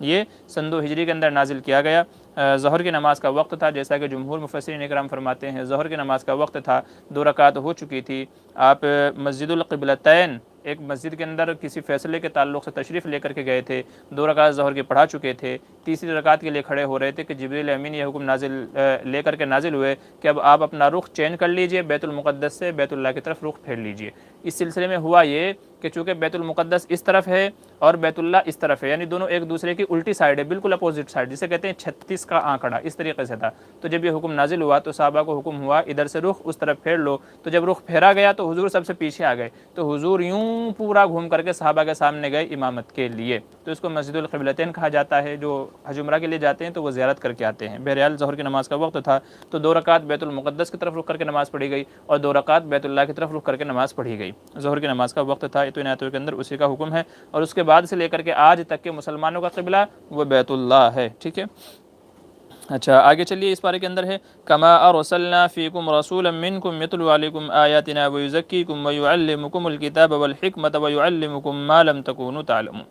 یہ سن 2 ہجری کے اندر نازل کیا گیا۔ ظہر کی نماز کا وقت تھا، جیسا کہ جمہور مفسرین اکرام فرماتے ہیں ظہر کی نماز کا وقت تھا، 2 رکعت ہو چکی تھی، آپ مسجد القبلتین ایک مسجد کے اندر کسی فیصلے کے تعلق سے تشریف لے کر کے گئے تھے، 2 رکعت ظہر کی پڑھا چکے تھے، تیسری رکعت کے لیے کھڑے ہو رہے تھے کہ جبریل امین یہ حکم لے کر کے نازل ہوئے کہ اب آپ اپنا رخ چینج کر لیجئے، بیت المقدس سے بیت اللہ کی طرف رخ پھیر لیجئے۔ اس سلسلے میں ہوا یہ کہ چونکہ بیت المقدس اس طرف ہے اور بیت اللہ اس طرف ہے، یعنی دونوں ایک دوسرے کی الٹی سائڈ ہے، بالکل اپوزٹ سائڈ، جسے کہتے ہیں 36 کا آنکڑا، اس طریقے سے تھا۔ تو جب یہ حکم نازل ہوا تو صحابہ کو حکم ہوا ادھر سے رخ اس طرف پھیر لو، تو جب رخ پھیرا گیا تو حضور سب سے پیچھے آ گئے، تو حضور یوں پورا گھوم کر کے صحابہ کے سامنے گئے امامت کے لیے، تو اس کو مسجد القبلتین کہا جاتا ہے۔ جو حج عمرہ کے لیے جاتے ہیں تو وہ زیارت کر کے آتے ہیں۔ بہرحال ظہر کی نماز کا وقت تھا تو 2 رکعت بیت المقدس کی طرف رخ کر کے نماز پڑھی گئی اور 2 رکعت بیت اللہ کی طرف رخ کر کے نماز پڑھی گئی۔ ظہر کی نماز کا وقت تھا، تو ان آیتوں کے اندر اسی کا حکم ہے، اور اس کے بعد سے لے کر کے آج تک کے مسلمانوں کا قبلہ وہ بیت اللہ ہے، ٹھیک ہے۔ اچھا آگے چلیے، اس پارے کے اندر ہے کما ارسلنا فیکم رسولا منکم یتلو علیکم آیاتنا ویزکیکم ویعلمکم الکتاب والحکمت ویعلمکم ما لم تکونوا تعلمون۔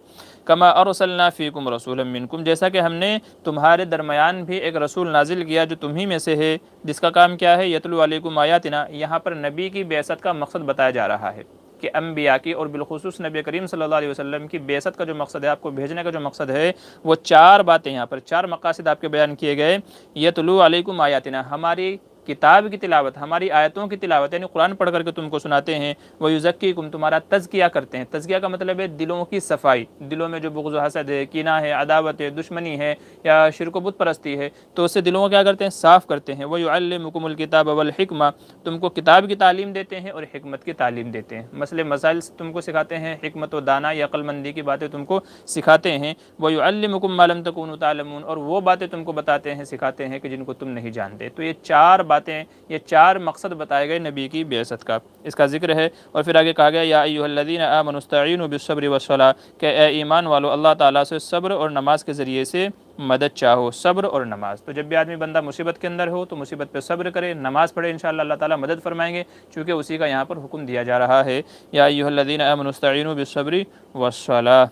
کما ارسلنا فیکم رسولا منکم، جیسا کہ ہم نے تمہارے درمیان بھی ایک رسول نازل کیا جو تمہی میں سے ہے، جس کا کام کیا ہے، یتلو علیکم آیاتنا، یہاں پر نبی کی بعثت کا مقصد بتایا جا رہا ہے کہ انبیاء کی اور بالخصوص نبی کریم صلی اللہ علیہ وسلم کی بعثت کا جو مقصد ہے، آپ کو بھیجنے کا جو مقصد ہے، وہ 4 باتیں یہاں پر 4 مقاصد آپ کے بیان کیے گئے۔ یتلو علیکم آیاتنا، ہماری کتاب کی تلاوت، ہماری آیتوں کی تلاوت، یعنی قرآن پڑھ کر کے تم کو سناتے ہیں، ویزکیکم، تمہارا تزکیہ کرتے ہیں۔ تزکیہ کا مطلب ہے دلوں کی صفائی، دلوں میں جو بغض و حسد ہے، کینہ ہے، عداوت ہے، دشمنی ہے یا شرک و بت پرستی ہے، تو اس سے دلوں کو کیا کرتے ہیں، صاف کرتے ہیں۔ ویعلمکم الکتاب والحکمہ، تم کو کتاب کی تعلیم دیتے ہیں اور حکمت کی تعلیم دیتے ہیں، مسئلے مسائل تم کو سکھاتے ہیں، حکمت و دانا یا عقل مندی کی باتیں تم کو سکھاتے ہیں۔ ویعلمکم ما لم تکونوا تعلمون، اور وہ باتیں تم کو بتاتے ہیں، سکھاتے ہیں کہ جن کو تم نہیں جانتے۔ تو یہ 4 باتیں، یہ 4 مقصد بتائے گئے نبی کی بعثت کا، اس کا ذکر ہے۔ اور پھر آگے کہا گیا یا ایھا الذین آمنوا استعینوا بالصبر والصلاۃ، کہ اے ایمان والو اللہ تعالیٰ سے صبر اور نماز کے ذریعے سے مدد چاہو، صبر اور نماز۔ تو جب بھی آدمی بندہ مصیبت کے اندر ہو تو مصیبت پہ صبر کرے، نماز پڑھے، انشاءاللہ اللہ تعالیٰ مدد فرمائیں گے، چونکہ اسی کا یہاں پر حکم دیا جا رہا ہے، یا ایھا الذین آمنوا استعینوا بالصبر والصلاۃ۔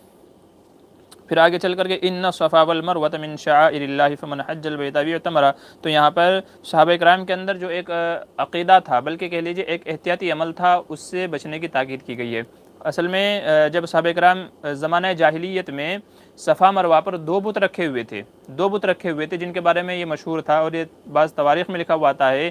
پھر آگے چل کر کے ان الصفا والمروۃ من شعائر اللہ فمن حج البیت او اعتمر، تو یہاں پر صحابہ کرام کے اندر جو ایک عقیدہ تھا، بلکہ کہہ لیجیے ایک احتیاطی عمل تھا، اس سے بچنے کی تاکید کی گئی ہے۔ اصل میں جب صحابہ کرام زمانہ جاہلیت میں صفا مروہ پر 2 بت رکھے ہوئے تھے، 2 بت رکھے ہوئے تھے، جن کے بارے میں یہ مشہور تھا اور یہ بعض تواریخ میں لکھا ہوا آتا ہے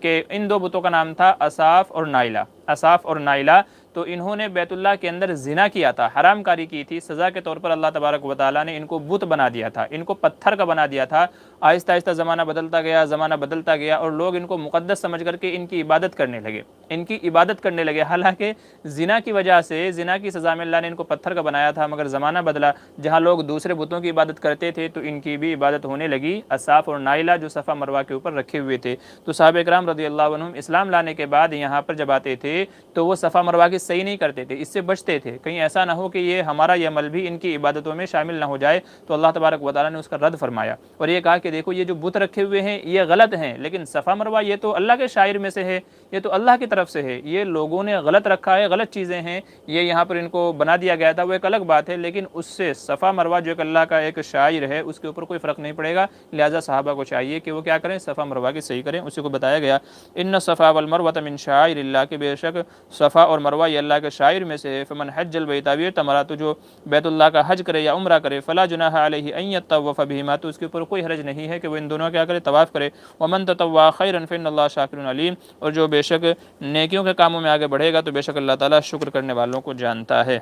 کہ ان 2 بتوں کا نام تھا اساف اور نائلہ، اساف اور نائلہ۔ تو انہوں نے بیت اللہ کے اندر زنا کیا تھا، حرام کاری کی تھی، سزا کے طور پر اللہ تبارک و تعالیٰ نے ان کو بت بنا دیا تھا، ان کو پتھر کا بنا دیا تھا۔ آہستہ آہستہ زمانہ بدلتا گیا اور لوگ ان کو مقدس سمجھ کر کے ان کی عبادت کرنے لگے، حالانکہ زنا کی وجہ سے، زنا کی سزا میں اللہ نے ان کو پتھر کا بنایا تھا، مگر زمانہ بدلا، جہاں لوگ دوسرے بتوں کی عبادت کرتے تھے تو ان کی بھی عبادت ہونے لگی، اساف اور نائلہ جو صفا مروہ کے اوپر رکھے ہوئے تھے۔ تو صحابہ کرام رضی اللہ عنہم اسلام لانے کے بعد یہاں پر جب آتے تھے تو وہ صفا مروہ کی صحیح نہیں کرتے تھے، اس سے بچتے تھے، کہیں ایسا نہ ہو کہ یہ ہمارا یہ عمل بھی ان کی عبادتوں میں شامل نہ ہو جائے، تو اللہ تبارک و تعالیٰ نے اس کا رد فرمایا اور یہ کہا کہ دیکھو یہ جو بت رکھے ہوئے ہیں یہ غلط ہیں، لیکن صفا مروہ یہ تو اللہ کے شاعر میں سے ہے، یہ تو اللہ کی طرف سے ہے، یہ لوگوں نے غلط رکھا ہے، غلط چیزیں ہیں، یہ یہاں پر ان کو بنا دیا گیا تھا، وہ ایک الگ بات ہے، لیکن اس سے صفا مروہ جو ایک اللہ کا ایک شاعر ہے اس کے اوپر کوئی فرق نہیں پڑے گا، لہٰذا صحابہ کو چاہیے کہ وہ کیا کریں، صفا مروہ کی صحیح کریں۔ اسی کو بتایا گیا ان الصفا والمروۃ من شعائر اللہ، کہ بے شک صفا اور مروہ یہ اللہ کے شاعر میں سے ہے۔ فمن حج البیت او اعتمر، تو جو بیت اللہ کا حج کرے یا عمرہ کرے، فلا جناح علیہ ان یطوف بہما، تو اس کے اوپر کوئی حرج نہیں ہے کہ وہ ان دونوں کیا کرے، طواف کرے۔ ومن تطوع خیرا فان اللہ شاکر علیم، اور جو بے شک نیکیوں کے کاموں میں آگے بڑھے گا تو بے شک اللہ تعالیٰ شکر کرنے والوں کو جانتا ہے۔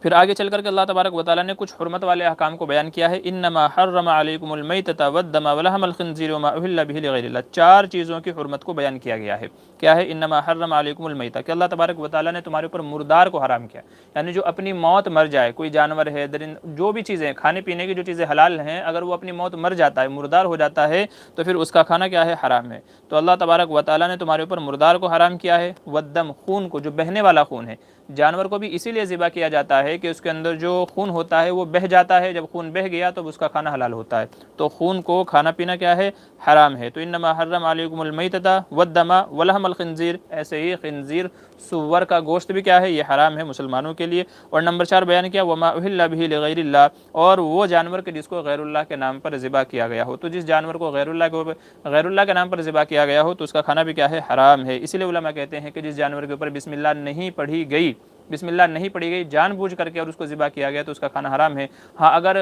پھر آگے چل کر کے اللہ تبارک و تعالیٰ نے کچھ حرمت والے احکام کو بیان کیا ہے، انما حرم علیکم المیتۃ والدم ولحم الخنزیر وما اہل بہ لغیر اللہ، 4 چیزوں کی حرمت کو بیان کیا گیا ہے۔ کیا ہے انما حرم علیکم المیتۃ، کہ اللہ تبارک و تعالیٰ نے تمہارے اوپر مردار کو حرام کیا، یعنی جو اپنی موت مر جائے، کوئی جانور ہے، درند، جو بھی چیزیں کھانے پینے کی جو چیزیں حلال ہیں، اگر وہ اپنی موت مر جاتا ہے، مردار ہو جاتا ہے، تو پھر اس کا کھانا کیا ہے، حرام ہے۔ تو اللہ تبارک و تعالیٰ نے تمہارے اوپر مردار کو حرام کیا ہے، والدم، خون کو، جو بہنے والا خون ہے، جانور کو بھی اسی لیے ذبح کیا جاتا ہے کہ اس کے اندر جو خون ہوتا ہے وہ بہہ جاتا ہے، جب خون بہہ گیا تو اس کا کھانا حلال ہوتا ہے، تو خون کو کھانا پینا کیا ہے، حرام ہے۔ تو انما حرم علیکم المیتۃ والدم ولحم الخنزیر، ایسے ہی خنزیر سور کا گوشت بھی کیا ہے، یہ حرام ہے مسلمانوں کے لیے۔ اور نمبر 4 بیان کیا وما اہل بہ لغیر اللہ، اور وہ جانور کے جس کو غیر اللہ کے نام پر ذبح کیا گیا ہو، تو جس جانور کو غیر اللہ کے نام پر ذبح کیا گیا ہو تو اس کا کھانا بھی کیا ہے، حرام ہے۔ اسی لیے علماء کہتے ہیں کہ جس جانور کے اوپر بسم اللہ نہیں پڑھی گئی، بسم اللہ نہیں پڑھی گئی جان بوجھ کر کے اور اس کو ذبح کیا گیا تو اس کا کھانا حرام ہے۔ ہاں اگر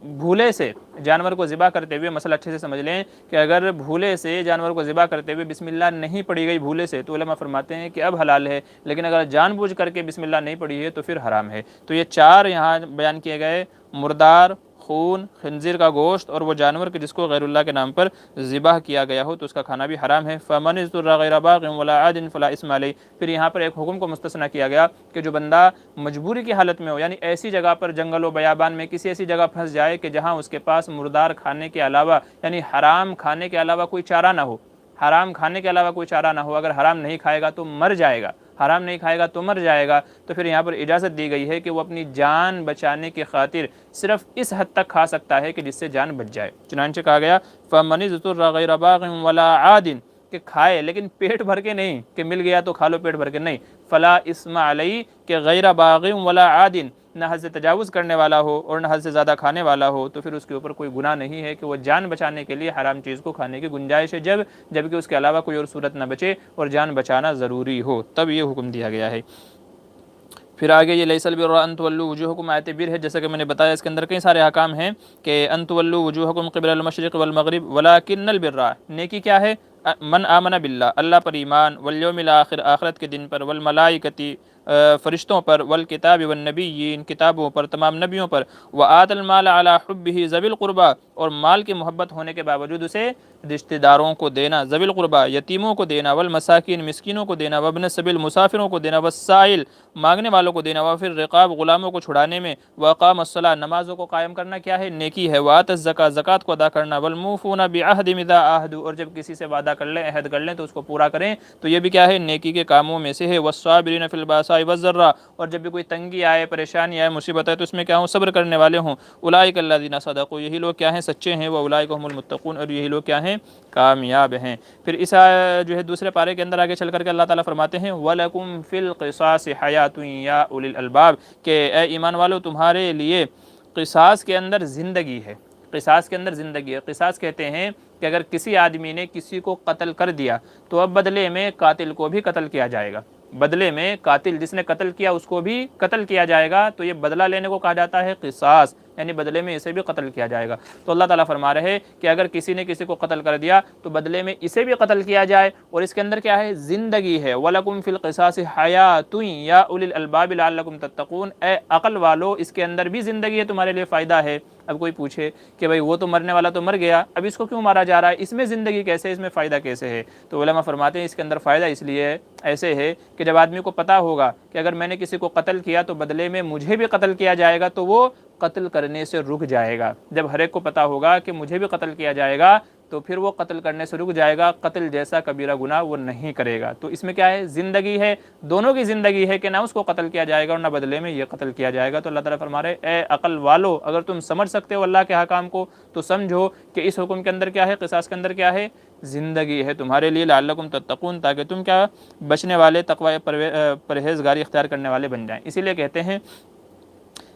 بھولے سے جانور کو ذبح کرتے ہوئے، مسئلہ اچھے سے سمجھ لیں کہ اگر بھولے سے جانور کو ذبح کرتے ہوئے بسم اللہ نہیں پڑھی گئی بھولے سے، تو علماء فرماتے ہیں کہ اب حلال ہے، لیکن اگر جان بوجھ کر کے بسم اللہ نہیں پڑھی ہے تو پھر حرام ہے۔ تو یہ 4 یہاں بیان کیے گئے، مردار، خون، خنزیر کا گوشت اور وہ جانور کے جس کو غیر اللہ کے نام پر ذبح کیا گیا ہو تو اس کا کھانا بھی حرام ہے۔ فمن اضطر غیر باغ ولا عاد فلا اثم علیہ، پھر یہاں پر ایک حکم کو مستثنیٰ کیا گیا کہ جو بندہ مجبوری کی حالت میں ہو، یعنی ایسی جگہ پر جنگل و بیابان میں کسی ایسی جگہ پھنس جائے کہ جہاں اس کے پاس مردار کھانے کے علاوہ، یعنی حرام کھانے کے علاوہ کوئی چارہ نہ ہو، حرام کھانے کے علاوہ کوئی چارہ نہ ہو، اگر حرام نہیں کھائے گا تو مر جائے گا، حرام نہیں کھائے گا تو مر جائے گا، تو پھر یہاں پر اجازت دی گئی ہے کہ وہ اپنی جان بچانے کی خاطر صرف اس حد تک کھا سکتا ہے کہ جس سے جان بچ جائے۔ چنانچہ کہا گیا فَمَنِ اضْطُرَّ غَيْرَ بَاغٍ وَلَا عَادٍ، کہ کھائے لیکن پیٹ بھر کے نہیں، کہ مل گیا تو کھا لو پیٹ بھر کے، نہیں، فلا اسم علیہ، کہ غیر باغ ولا عاد، نہ حد سے تجاوز کرنے والا ہو اور نہ حد سے زیادہ کھانے والا ہو، تو پھر اس کے اوپر کوئی گناہ نہیں ہے کہ وہ جان بچانے کے لیے حرام چیز کو کھانے کی گنجائش ہے جبکہ اس کے علاوہ کوئی اور صورت نہ بچے اور جان بچانا ضروری ہو، تب یہ حکم دیا گیا ہے۔ پھر آگے یہ لیس البر ان تولوا وجوہکم، آیت بر ہے، جیسا کہ میں نے بتایا اس کے اندر کئی سارے احکام ہیں کہ ان تولوا وجوہکم قبل المشرق والمغرب ولکن البر، نیکی کیا ہے، من آمن باللہ، اللہ پر ایمان، والیوم الاخر، آخرت کے دن پر، والملائکتی، فرشتوں پر، والکتاب والنبیین، کتابوں پر، تمام نبیوں پر، وآت المال علی حبہ ذوی القربى، اور مال کی محبت ہونے کے باوجود اسے رشتہ داروں کو دینا، ذوی القربى، یتیموں کو دینا، والمساکین، مسکینوں کو دینا، وابن السبیل، مسافروں کو دینا، والسائل، مانگنے والوں کو دینا، وفی الرقاب، غلاموں کو چھڑانے میں، واقام الصلاۃ، نمازوں کو قائم کرنا کیا ہے، نیکی ہے، وآت الزکاۃ، زکوٰۃ کو ادا کرنا، والموفون بعہدہم اذا عاہدوا، اور جب کسی سے وعدہ کر لیں، عہد کر لیں تو اس کو پورا کریں، تو یہ بھی کیا ہے، نیکی کے کاموں میں سے ہے، والصابرین فی الباساء والضراء، اور جب بھی کوئی تنگی آئے، پریشانی آئے، مصیبت آئے تو اس میں کیا ہوں، صبر کرنے والے ہوں، اولئک الذین صدقوا، یہی لوگ کیا ہیں، سچے ہیں، واولئک هم المتقون، اور یہی لوگ کیا ہیں، کامیاب ہیں۔ پھر اس جو ہے دوسرے پارے کے اندر آگے چل کر کے اللہ تعالیٰ فرماتے ہیں وَلَكُمْ فِي الْقِصَاصِ حَيَاةٌ يَا أُولِي الْأَلْبَابِ، کہ اے ایمان والو تمہارے لیے قصاص کے اندر زندگی ہے، قصاص کے اندر زندگی ہے۔ قصاص کہتے ہیں کہ اگر کسی آدمی نے کسی کو قتل کر دیا تو اب بدلے میں قاتل کو بھی قتل کیا جائے گا، بدلے میں قاتل جس نے قتل کیا اس کو بھی قتل کیا جائے گا، تو یہ بدلہ لینے کو کہا جاتا ہے قصاص، یعنی بدلے میں اسے بھی قتل کیا جائے گا۔ تو اللہ تعالیٰ فرما رہے ہیں کہ اگر کسی نے کسی کو قتل کر دیا تو بدلے میں اسے بھی قتل کیا جائے، اور اس کے اندر کیا ہے، زندگی ہے۔ وَلَكُمْ فِي الْقِصَاصِ حَيَاةٌ يَا أُولِي الْأَلْبَابِ لَعَلَّكُمْ تَتَّقُونَ، اے عقل والو اس کے اندر بھی زندگی ہے، تمہارے لیے فائدہ ہے۔ اب کوئی پوچھے کہ بھئی وہ تو مرنے والا تو مر گیا، اب اس کو کیوں مارا جا رہا ہے، اس میں زندگی کیسے، اس میں فائدہ کیسے ہے؟ تو علماء فرماتے ہیں اس کے اندر فائدہ اس لیے ایسے ہے کہ جب آدمی کو پتہ ہوگا کہ اگر میں نے کسی کو قتل کیا تو بدلے میں مجھے بھی قتل کیا جائے گا تو وہ قتل کرنے سے رک جائے گا۔ جب ہر ایک کو پتہ ہوگا کہ مجھے بھی قتل کیا جائے گا تو پھر وہ قتل کرنے سے رک جائے گا، قتل جیسا کبیرہ گناہ وہ نہیں کرے گا۔ تو اس میں کیا ہے، زندگی ہے، دونوں کی زندگی ہے کہ نہ اس کو قتل کیا جائے گا اور نہ بدلے میں یہ قتل کیا جائے گا۔ تو اللہ تعالیٰ فرما رہے اے عقل والو، اگر تم سمجھ سکتے ہو اللہ کے احکام کو تو سمجھو کہ اس حکم کے اندر کیا ہے، قصاص کے اندر کیا ہے، زندگی ہے تمہارے لیے، لعلکم تتقون، تاکہ تم کیا بچنے والے، تقوی پرہیزگاری اختیار کرنے والے بن جائیں۔ اسی لیے کہتے ہیں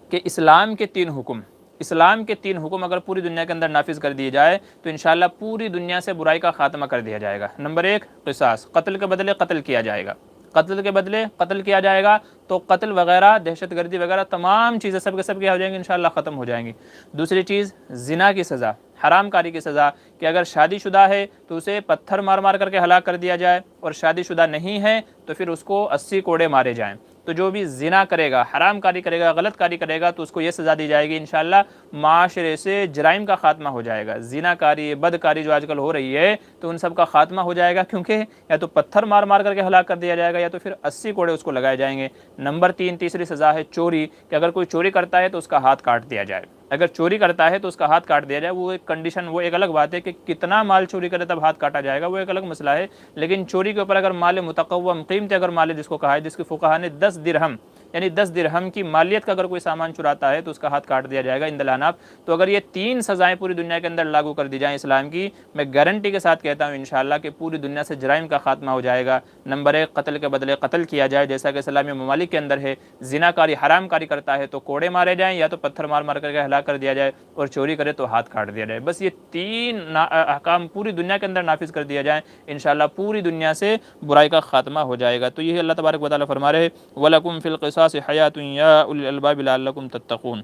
کہ اسلام کے 3 حکم، اسلام کے 3 حکم اگر پوری دنیا کے اندر نافذ کر دیے جائے تو انشاءاللہ پوری دنیا سے برائی کا خاتمہ کر دیا جائے گا۔ نمبر 1 قصاص، قتل کے بدلے قتل کیا جائے گا، قتل کے بدلے قتل کیا جائے گا، تو قتل وغیرہ، دہشت گردی وغیرہ تمام چیزیں سب کے سب کیا ہو جائیں گی، انشاءاللہ ختم ہو جائیں گی۔ دوسری چیز زنا کی سزا، حرام کاری کی سزا، کہ اگر شادی شدہ ہے تو اسے پتھر مار مار کر کے ہلاک کر دیا جائے، اور شادی شدہ نہیں ہے تو پھر اس کو 80 کوڑے مارے جائیں۔ تو جو بھی زنا کرے گا، حرام کاری کرے گا، غلط کاری کرے گا تو اس کو یہ سزا دی جائے گی، انشاءاللہ معاشرے سے جرائم کا خاتمہ ہو جائے گا۔ زنا کاری، بدکاری جو آج کل ہو رہی ہے تو ان سب کا خاتمہ ہو جائے گا، کیونکہ یا تو پتھر مار مار کر کے ہلاک کر دیا جائے گا یا تو پھر 80 کوڑے اس کو لگائے جائیں گے۔ نمبر 3 تیسری سزا ہے چوری، کہ اگر کوئی چوری کرتا ہے تو اس کا ہاتھ کاٹ دیا جائے، اگر چوری کرتا ہے تو اس کا ہاتھ کاٹ دیا جائے۔ وہ ایک کنڈیشن، وہ ایک الگ بات ہے کہ کتنا مال چوری کرے تب ہاتھ کاٹا جائے گا، وہ ایک الگ مسئلہ ہے، لیکن چوری کے اوپر اگر مال متقوم، قیمتی اگر مال جس کو کہا ہے، جس کی فقہا نے 10 درہم یعنی 10 درہم کی مالیت کا اگر کوئی سامان چراتا ہے تو اس کا ہاتھ کاٹ دیا جائے گا عند العناف۔ تو اگر یہ 3 سزائیں پوری دنیا کے اندر لاگو کر دی جائیں اسلام کی، میں گارنٹی کے ساتھ کہتا ہوں انشاءاللہ کہ پوری دنیا سے جرائم کا خاتمہ ہو جائے گا۔ نمبر 1، قتل کے بدلے قتل کیا جائے، جیسا کہ اسلامی ممالک کے اندر ہے۔ زنا کاری حرام کاری کرتا ہے تو کوڑے مارے جائیں یا تو پتھر مار مار کر کے ہلاک کر دیا جائے، اور چوری کرے تو ہاتھ کاٹ دیا جائے۔ بس یہ 3 احکام پوری دنیا کے اندر نافذ کر دیا جائیں، انشاءاللہ پوری دنیا سے برائی کا خاتمہ ہو جائے گا۔ تو یہ اللہ تبارک و تعالیٰ فرما رہے وَلَكُمْ فِي الْقِصَاصِ حَيَاةٌ يَا أُولِي الْأَلْبَابِ لَعَلَّكُمْ تَتَّقُونَ۔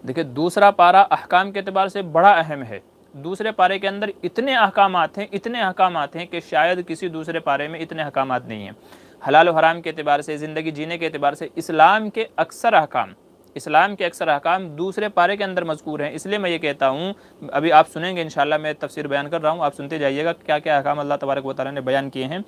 دیکھیں دوسرا پارہ احکام کے اعتبار سے بڑا اہم ہے۔ دوسرے پارے کے اندر اتنے احکامات ہیں کہ شاید کسی دوسرے پارے میں اتنے احکامات نہیں ہیں۔ حلال و حرام کے اعتبار سے، زندگی جینے کے اعتبار سے اسلام کے اکثر احکام دوسرے پارے کے اندر مذکور ہیں۔ اس لیے میں یہ کہتا ہوں، ابھی آپ سنیں گے انشاءاللہ، میں تفسیر بیان کر رہا ہوں، آپ سنتے جائیے گا کیا کیا احکام اللہ تبارک و تعالیٰ نے بیان کیے ہیں۔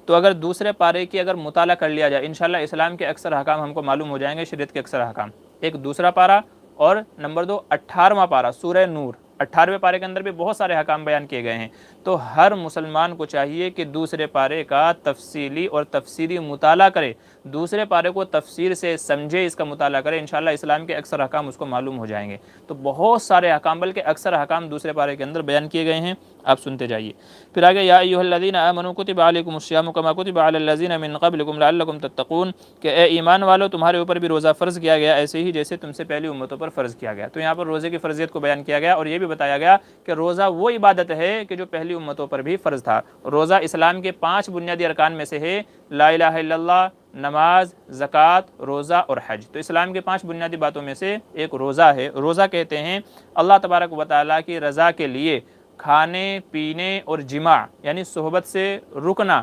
تو اگر دوسرے پارے کی اگر مطالعہ کر لیا جائے انشاءاللہ اسلام کے اکثر احکام ہم کو معلوم ہو جائیں گے، شریعت کے اکثر احکام۔ ایک دوسرا پارہ، اور نمبر 2 18واں پارہ سورہ نور۔ 18ویں پارے کے اندر بھی بہت سارے احکام بیان کیے گئے ہیں۔ تو ہر مسلمان کو چاہیے کہ دوسرے پارے کا تفصیلی اور تفسیری مطالعہ کرے، دوسرے پارے کو تفسیر سے سمجھے، اس کا مطالعہ کرے، انشاءاللہ اسلام کے اکثر احکام اس کو معلوم ہو جائیں گے۔ تو بہت سارے احکام، بلکہ اکثر احکام دوسرے پارے کے اندر بیان کیے گئے ہیں، آپ سنتے جائیے۔ پھر آگے یا ایھا الذین آمنوا کتب علیکم الصیام کما کتب علی الذین من قبلکم لعلکم تتقون، کہ اے ایمان والو تمہارے اوپر بھی روزہ فرض کیا گیا ایسے ہی جیسے تم سے پہلی امتوں پر فرض کیا گیا۔ تو یہاں پر روزے کی فرضیت کو بیان کیا گیا، اور یہ بھی بتایا گیا کہ روزہ وہ عبادت ہے کہ جو پہلی امتوں پر بھی فرض تھا۔ روزہ اسلام کے 5 بنیادی ارکان میں سے ہے، لا الہ الا اللہ، نماز، زکوٰۃ، روزہ اور حج۔ تو اسلام کے 5 بنیادی باتوں میں سے ایک روزہ ہے۔ روزہ کہتے ہیں اللہ تبارک و تعالیٰ کی رضا کے لیے کھانے پینے اور جماع یعنی صحبت سے رکنا،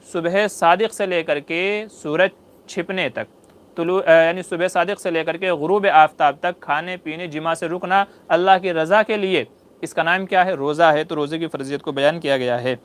صبح صادق سے لے کر کے سورج چھپنے تک، یعنی صبح صادق سے لے کر کے غروب آفتاب تک کھانے پینے جماع سے رکنا اللہ کی رضا کے لیے، اس کا نام کیا ہے؟ روزہ ہے۔ تو روزے کی فرضیت کو بیان کیا گیا ہے۔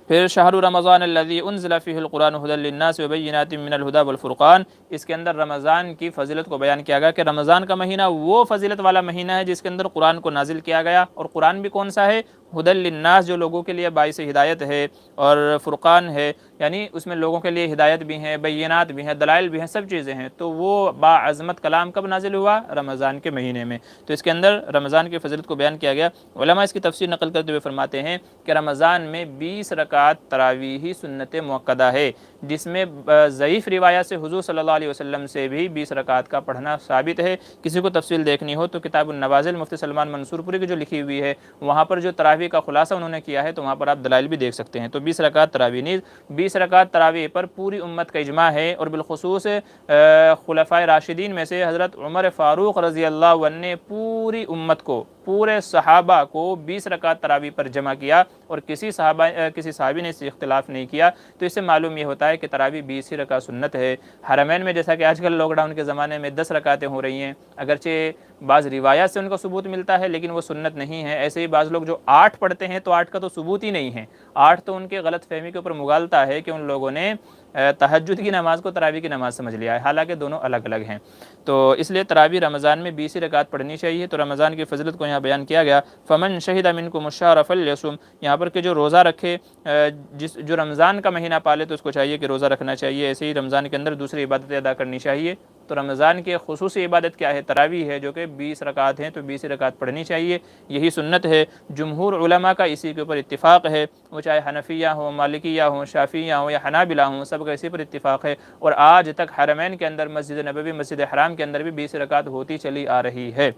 پھر شہر رمضان الذی انزل فیہ القرآن ھدی للناس وبینات من الھدی والفرقان، اس کے اندر رمضان کی فضیلت کو بیان کیا گیا کہ رمضان کا مہینہ وہ فضیلت والا مہینہ ہے جس کے اندر قرآن کو نازل کیا گیا، اور قرآن بھی کون سا ہے؟ ھدی للناس، جو لوگوں کے لیے باعث ہدایت ہے، اور فرقان ہے یعنی اس میں لوگوں کے لیے ہدایت بھی ہیں، بینات بھی ہیں، دلائل بھی ہیں، سب چیزیں ہیں۔ تو وہ باعظمت کلام کب نازل ہوا؟ رمضان کے مہینے میں۔ تو اس کے اندر رمضان کی فضیلت کو بیان کیا گیا۔ علماء اس کی تفسیر نقل کرتے ہوئے فرماتے ہیں کہ رمضان میں 20 رکعت تراویحی سنت مؤکدہ ہے، جس میں ضعیف روایات سے حضور صلی اللہ علیہ وسلم سے بھی 20 رکعت کا پڑھنا ثابت ہے۔ کسی کو تفصیل دیکھنی ہو تو کتاب النوازل مفتی سلمان منصور پوری کی جو لکھی ہوئی ہے، وہاں پر جو تراویح کا خلاصہ انہوں نے کیا ہے، تو وہاں پر آپ دلائل بھی دیکھ سکتے ہیں۔ تو 20 رکعت تراویح، نیز 20 رکعت تراویح پر پوری امت کا اجماع ہے، اور بالخصوص خلفائے راشدین میں سے حضرت عمر فاروق رضی اللہ عنہ نے پوری امت کو، پورے صحابہ کو 20 رکعت تراویح پر جمع کیا، اور کسی صحابی نے اس سے اختلاف نہیں کیا۔ تو اس سے معلوم یہ ہوتا ہے کہ تراویح 20 ہی رکعت سنت ہے۔ حرمین میں جیسا کہ آج کل لاک ڈاؤن کے زمانے میں 10 رکعتیں ہو رہی ہیں، اگرچہ بعض روایات سے ان کا ثبوت ملتا ہے لیکن وہ سنت نہیں ہے۔ ایسے ہی بعض لوگ جو 8 پڑھتے ہیں تو 8 کا تو ثبوت ہی نہیں ہے، 8 تو ان کے غلط فہمی کے اوپر مغالطہ ہے کہ ان لوگوں نے تہجد کی نماز کو تراویح کی نماز سمجھ لیا ہے، حالانکہ دونوں الگ الگ ہیں۔ تو اس لیے تراویح رمضان میں 20 ہی رکعت پڑھنی چاہیے۔ تو رمضان کی فضیلت کو یہاں بیان کیا گیا، فمن شہد منکم الشہر فلیصم، یہاں پر کہ جو روزہ رکھے، جو رمضان کا مہینہ پالے تو اس کو چاہیے کہ روزہ رکھنا چاہیے۔ ایسے ہی رمضان کے اندر دوسری عبادتیں ادا کرنی چاہیے۔ تو رمضان کی خصوصی عبادت کیا ہے؟ تراویح ہے، جو کہ 20 رکعت ہیں، تو 20 رکعت پڑھنی چاہیے، یہی سنت ہے۔ جمہور علماء کا اسی کے اوپر اتفاق ہے، وہ چاہے حنفیہ ہوں، مالکیہ ہوں، شافعیہ ہوں یا حنابلہ ہوں، سب کا اسی پر اتفاق ہے۔ اور آج تک حرمین کے اندر، مسجد نبوی، مسجد حرام کے اندر بھی 20 رکعت ہوتی چلی آ رہی ہے۔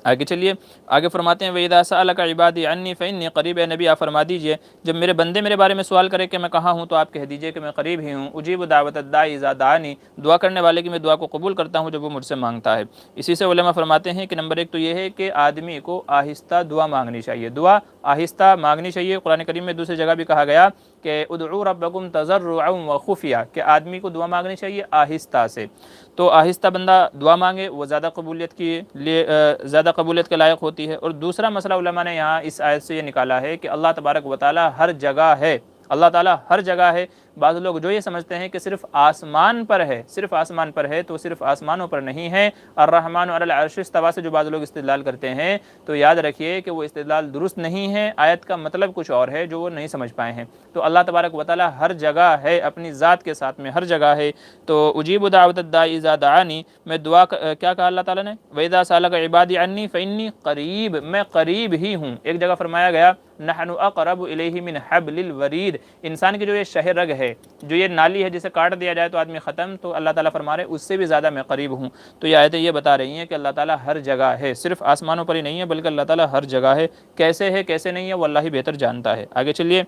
آگے چلیے، آگے فرماتے ہیں وَإِذَا سَأَلَكَ عِبَادِي عَنِّي فَإِنِّي قَرِيبٌ، اے نبی آپ فرما دیجئے جب میرے بندے میرے بارے میں سوال کرے کہ میں کہاں ہوں، تو آپ کہہ دیجئے کہ میں قریب ہی ہوں۔ اجیب دعوت الداعی اذا دعانی، دعا کرنے والے کی میں دعا کو قبول کرتا ہوں جب وہ مجھ سے مانگتا ہے۔ اسی سے علماء فرماتے ہیں کہ نمبر 1 تو یہ ہے کہ آدمی کو آہستہ دعا مانگنی چاہیے، دعا آہستہ مانگنی چاہیے۔ قرآن کریم میں دوسری جگہ بھی کہا گیا کہ ادعوا ربکم تضرعا وخفیا، کہ آدمی کو دعا مانگنی چاہیے آہستہ سے۔ تو آہستہ بندہ دعا مانگے وہ زیادہ قبولیت کے لائق ہوتی ہے۔ اور دوسرا مسئلہ علماء نے یہاں اس آیت سے یہ نکالا ہے کہ اللہ تبارک و تعالی ہر جگہ ہے، اللہ تعالیٰ ہر جگہ ہے، بعض لوگ جو یہ سمجھتے ہیں کہ صرف آسمان پر ہے، صرف آسمان پر ہے، تو صرف آسمانوں پر نہیں ہے۔ الرحمن علی العرش استویٰ سے جو بعض لوگ استدلال کرتے ہیں تو یاد رکھیے کہ وہ استدلال درست نہیں ہے، آیت کا مطلب کچھ اور ہے جو وہ نہیں سمجھ پائے ہیں۔ تو اللہ تبارک و تعالی ہر جگہ ہے، اپنی ذات کے ساتھ میں ہر جگہ ہے۔ تو اجیب دعوت الداعی اذا دعانی، میں دعا کیا کہا اللہ تعالیٰ نے، وَإِذَا سَأَلَكَ عِبَادِي عَنِّي فَإِنِّي قریب، میں قریب ہی ہوں۔ ایک جگہ فرمایا گیا نحن اقرب الیہ من حبل الورید، انسان کی جو یہ شہ رگ ہے، جو یہ نالی ہے جسے کاٹ دیا جائے تو آدمی ختم، تو اللہ تعالیٰ فرما رہے اس سے بھی زیادہ میں قریب ہوں۔ تو یہ آیتیں یہ بتا رہی ہیں کہ اللہ تعالیٰ ہر جگہ ہے، صرف آسمانوں پر ہی نہیں ہے بلکہ اللہ تعالیٰ ہر جگہ ہے کیسے نہیں ہے وہ اللہ ہی بہتر جانتا ہے۔ آگے چلیے،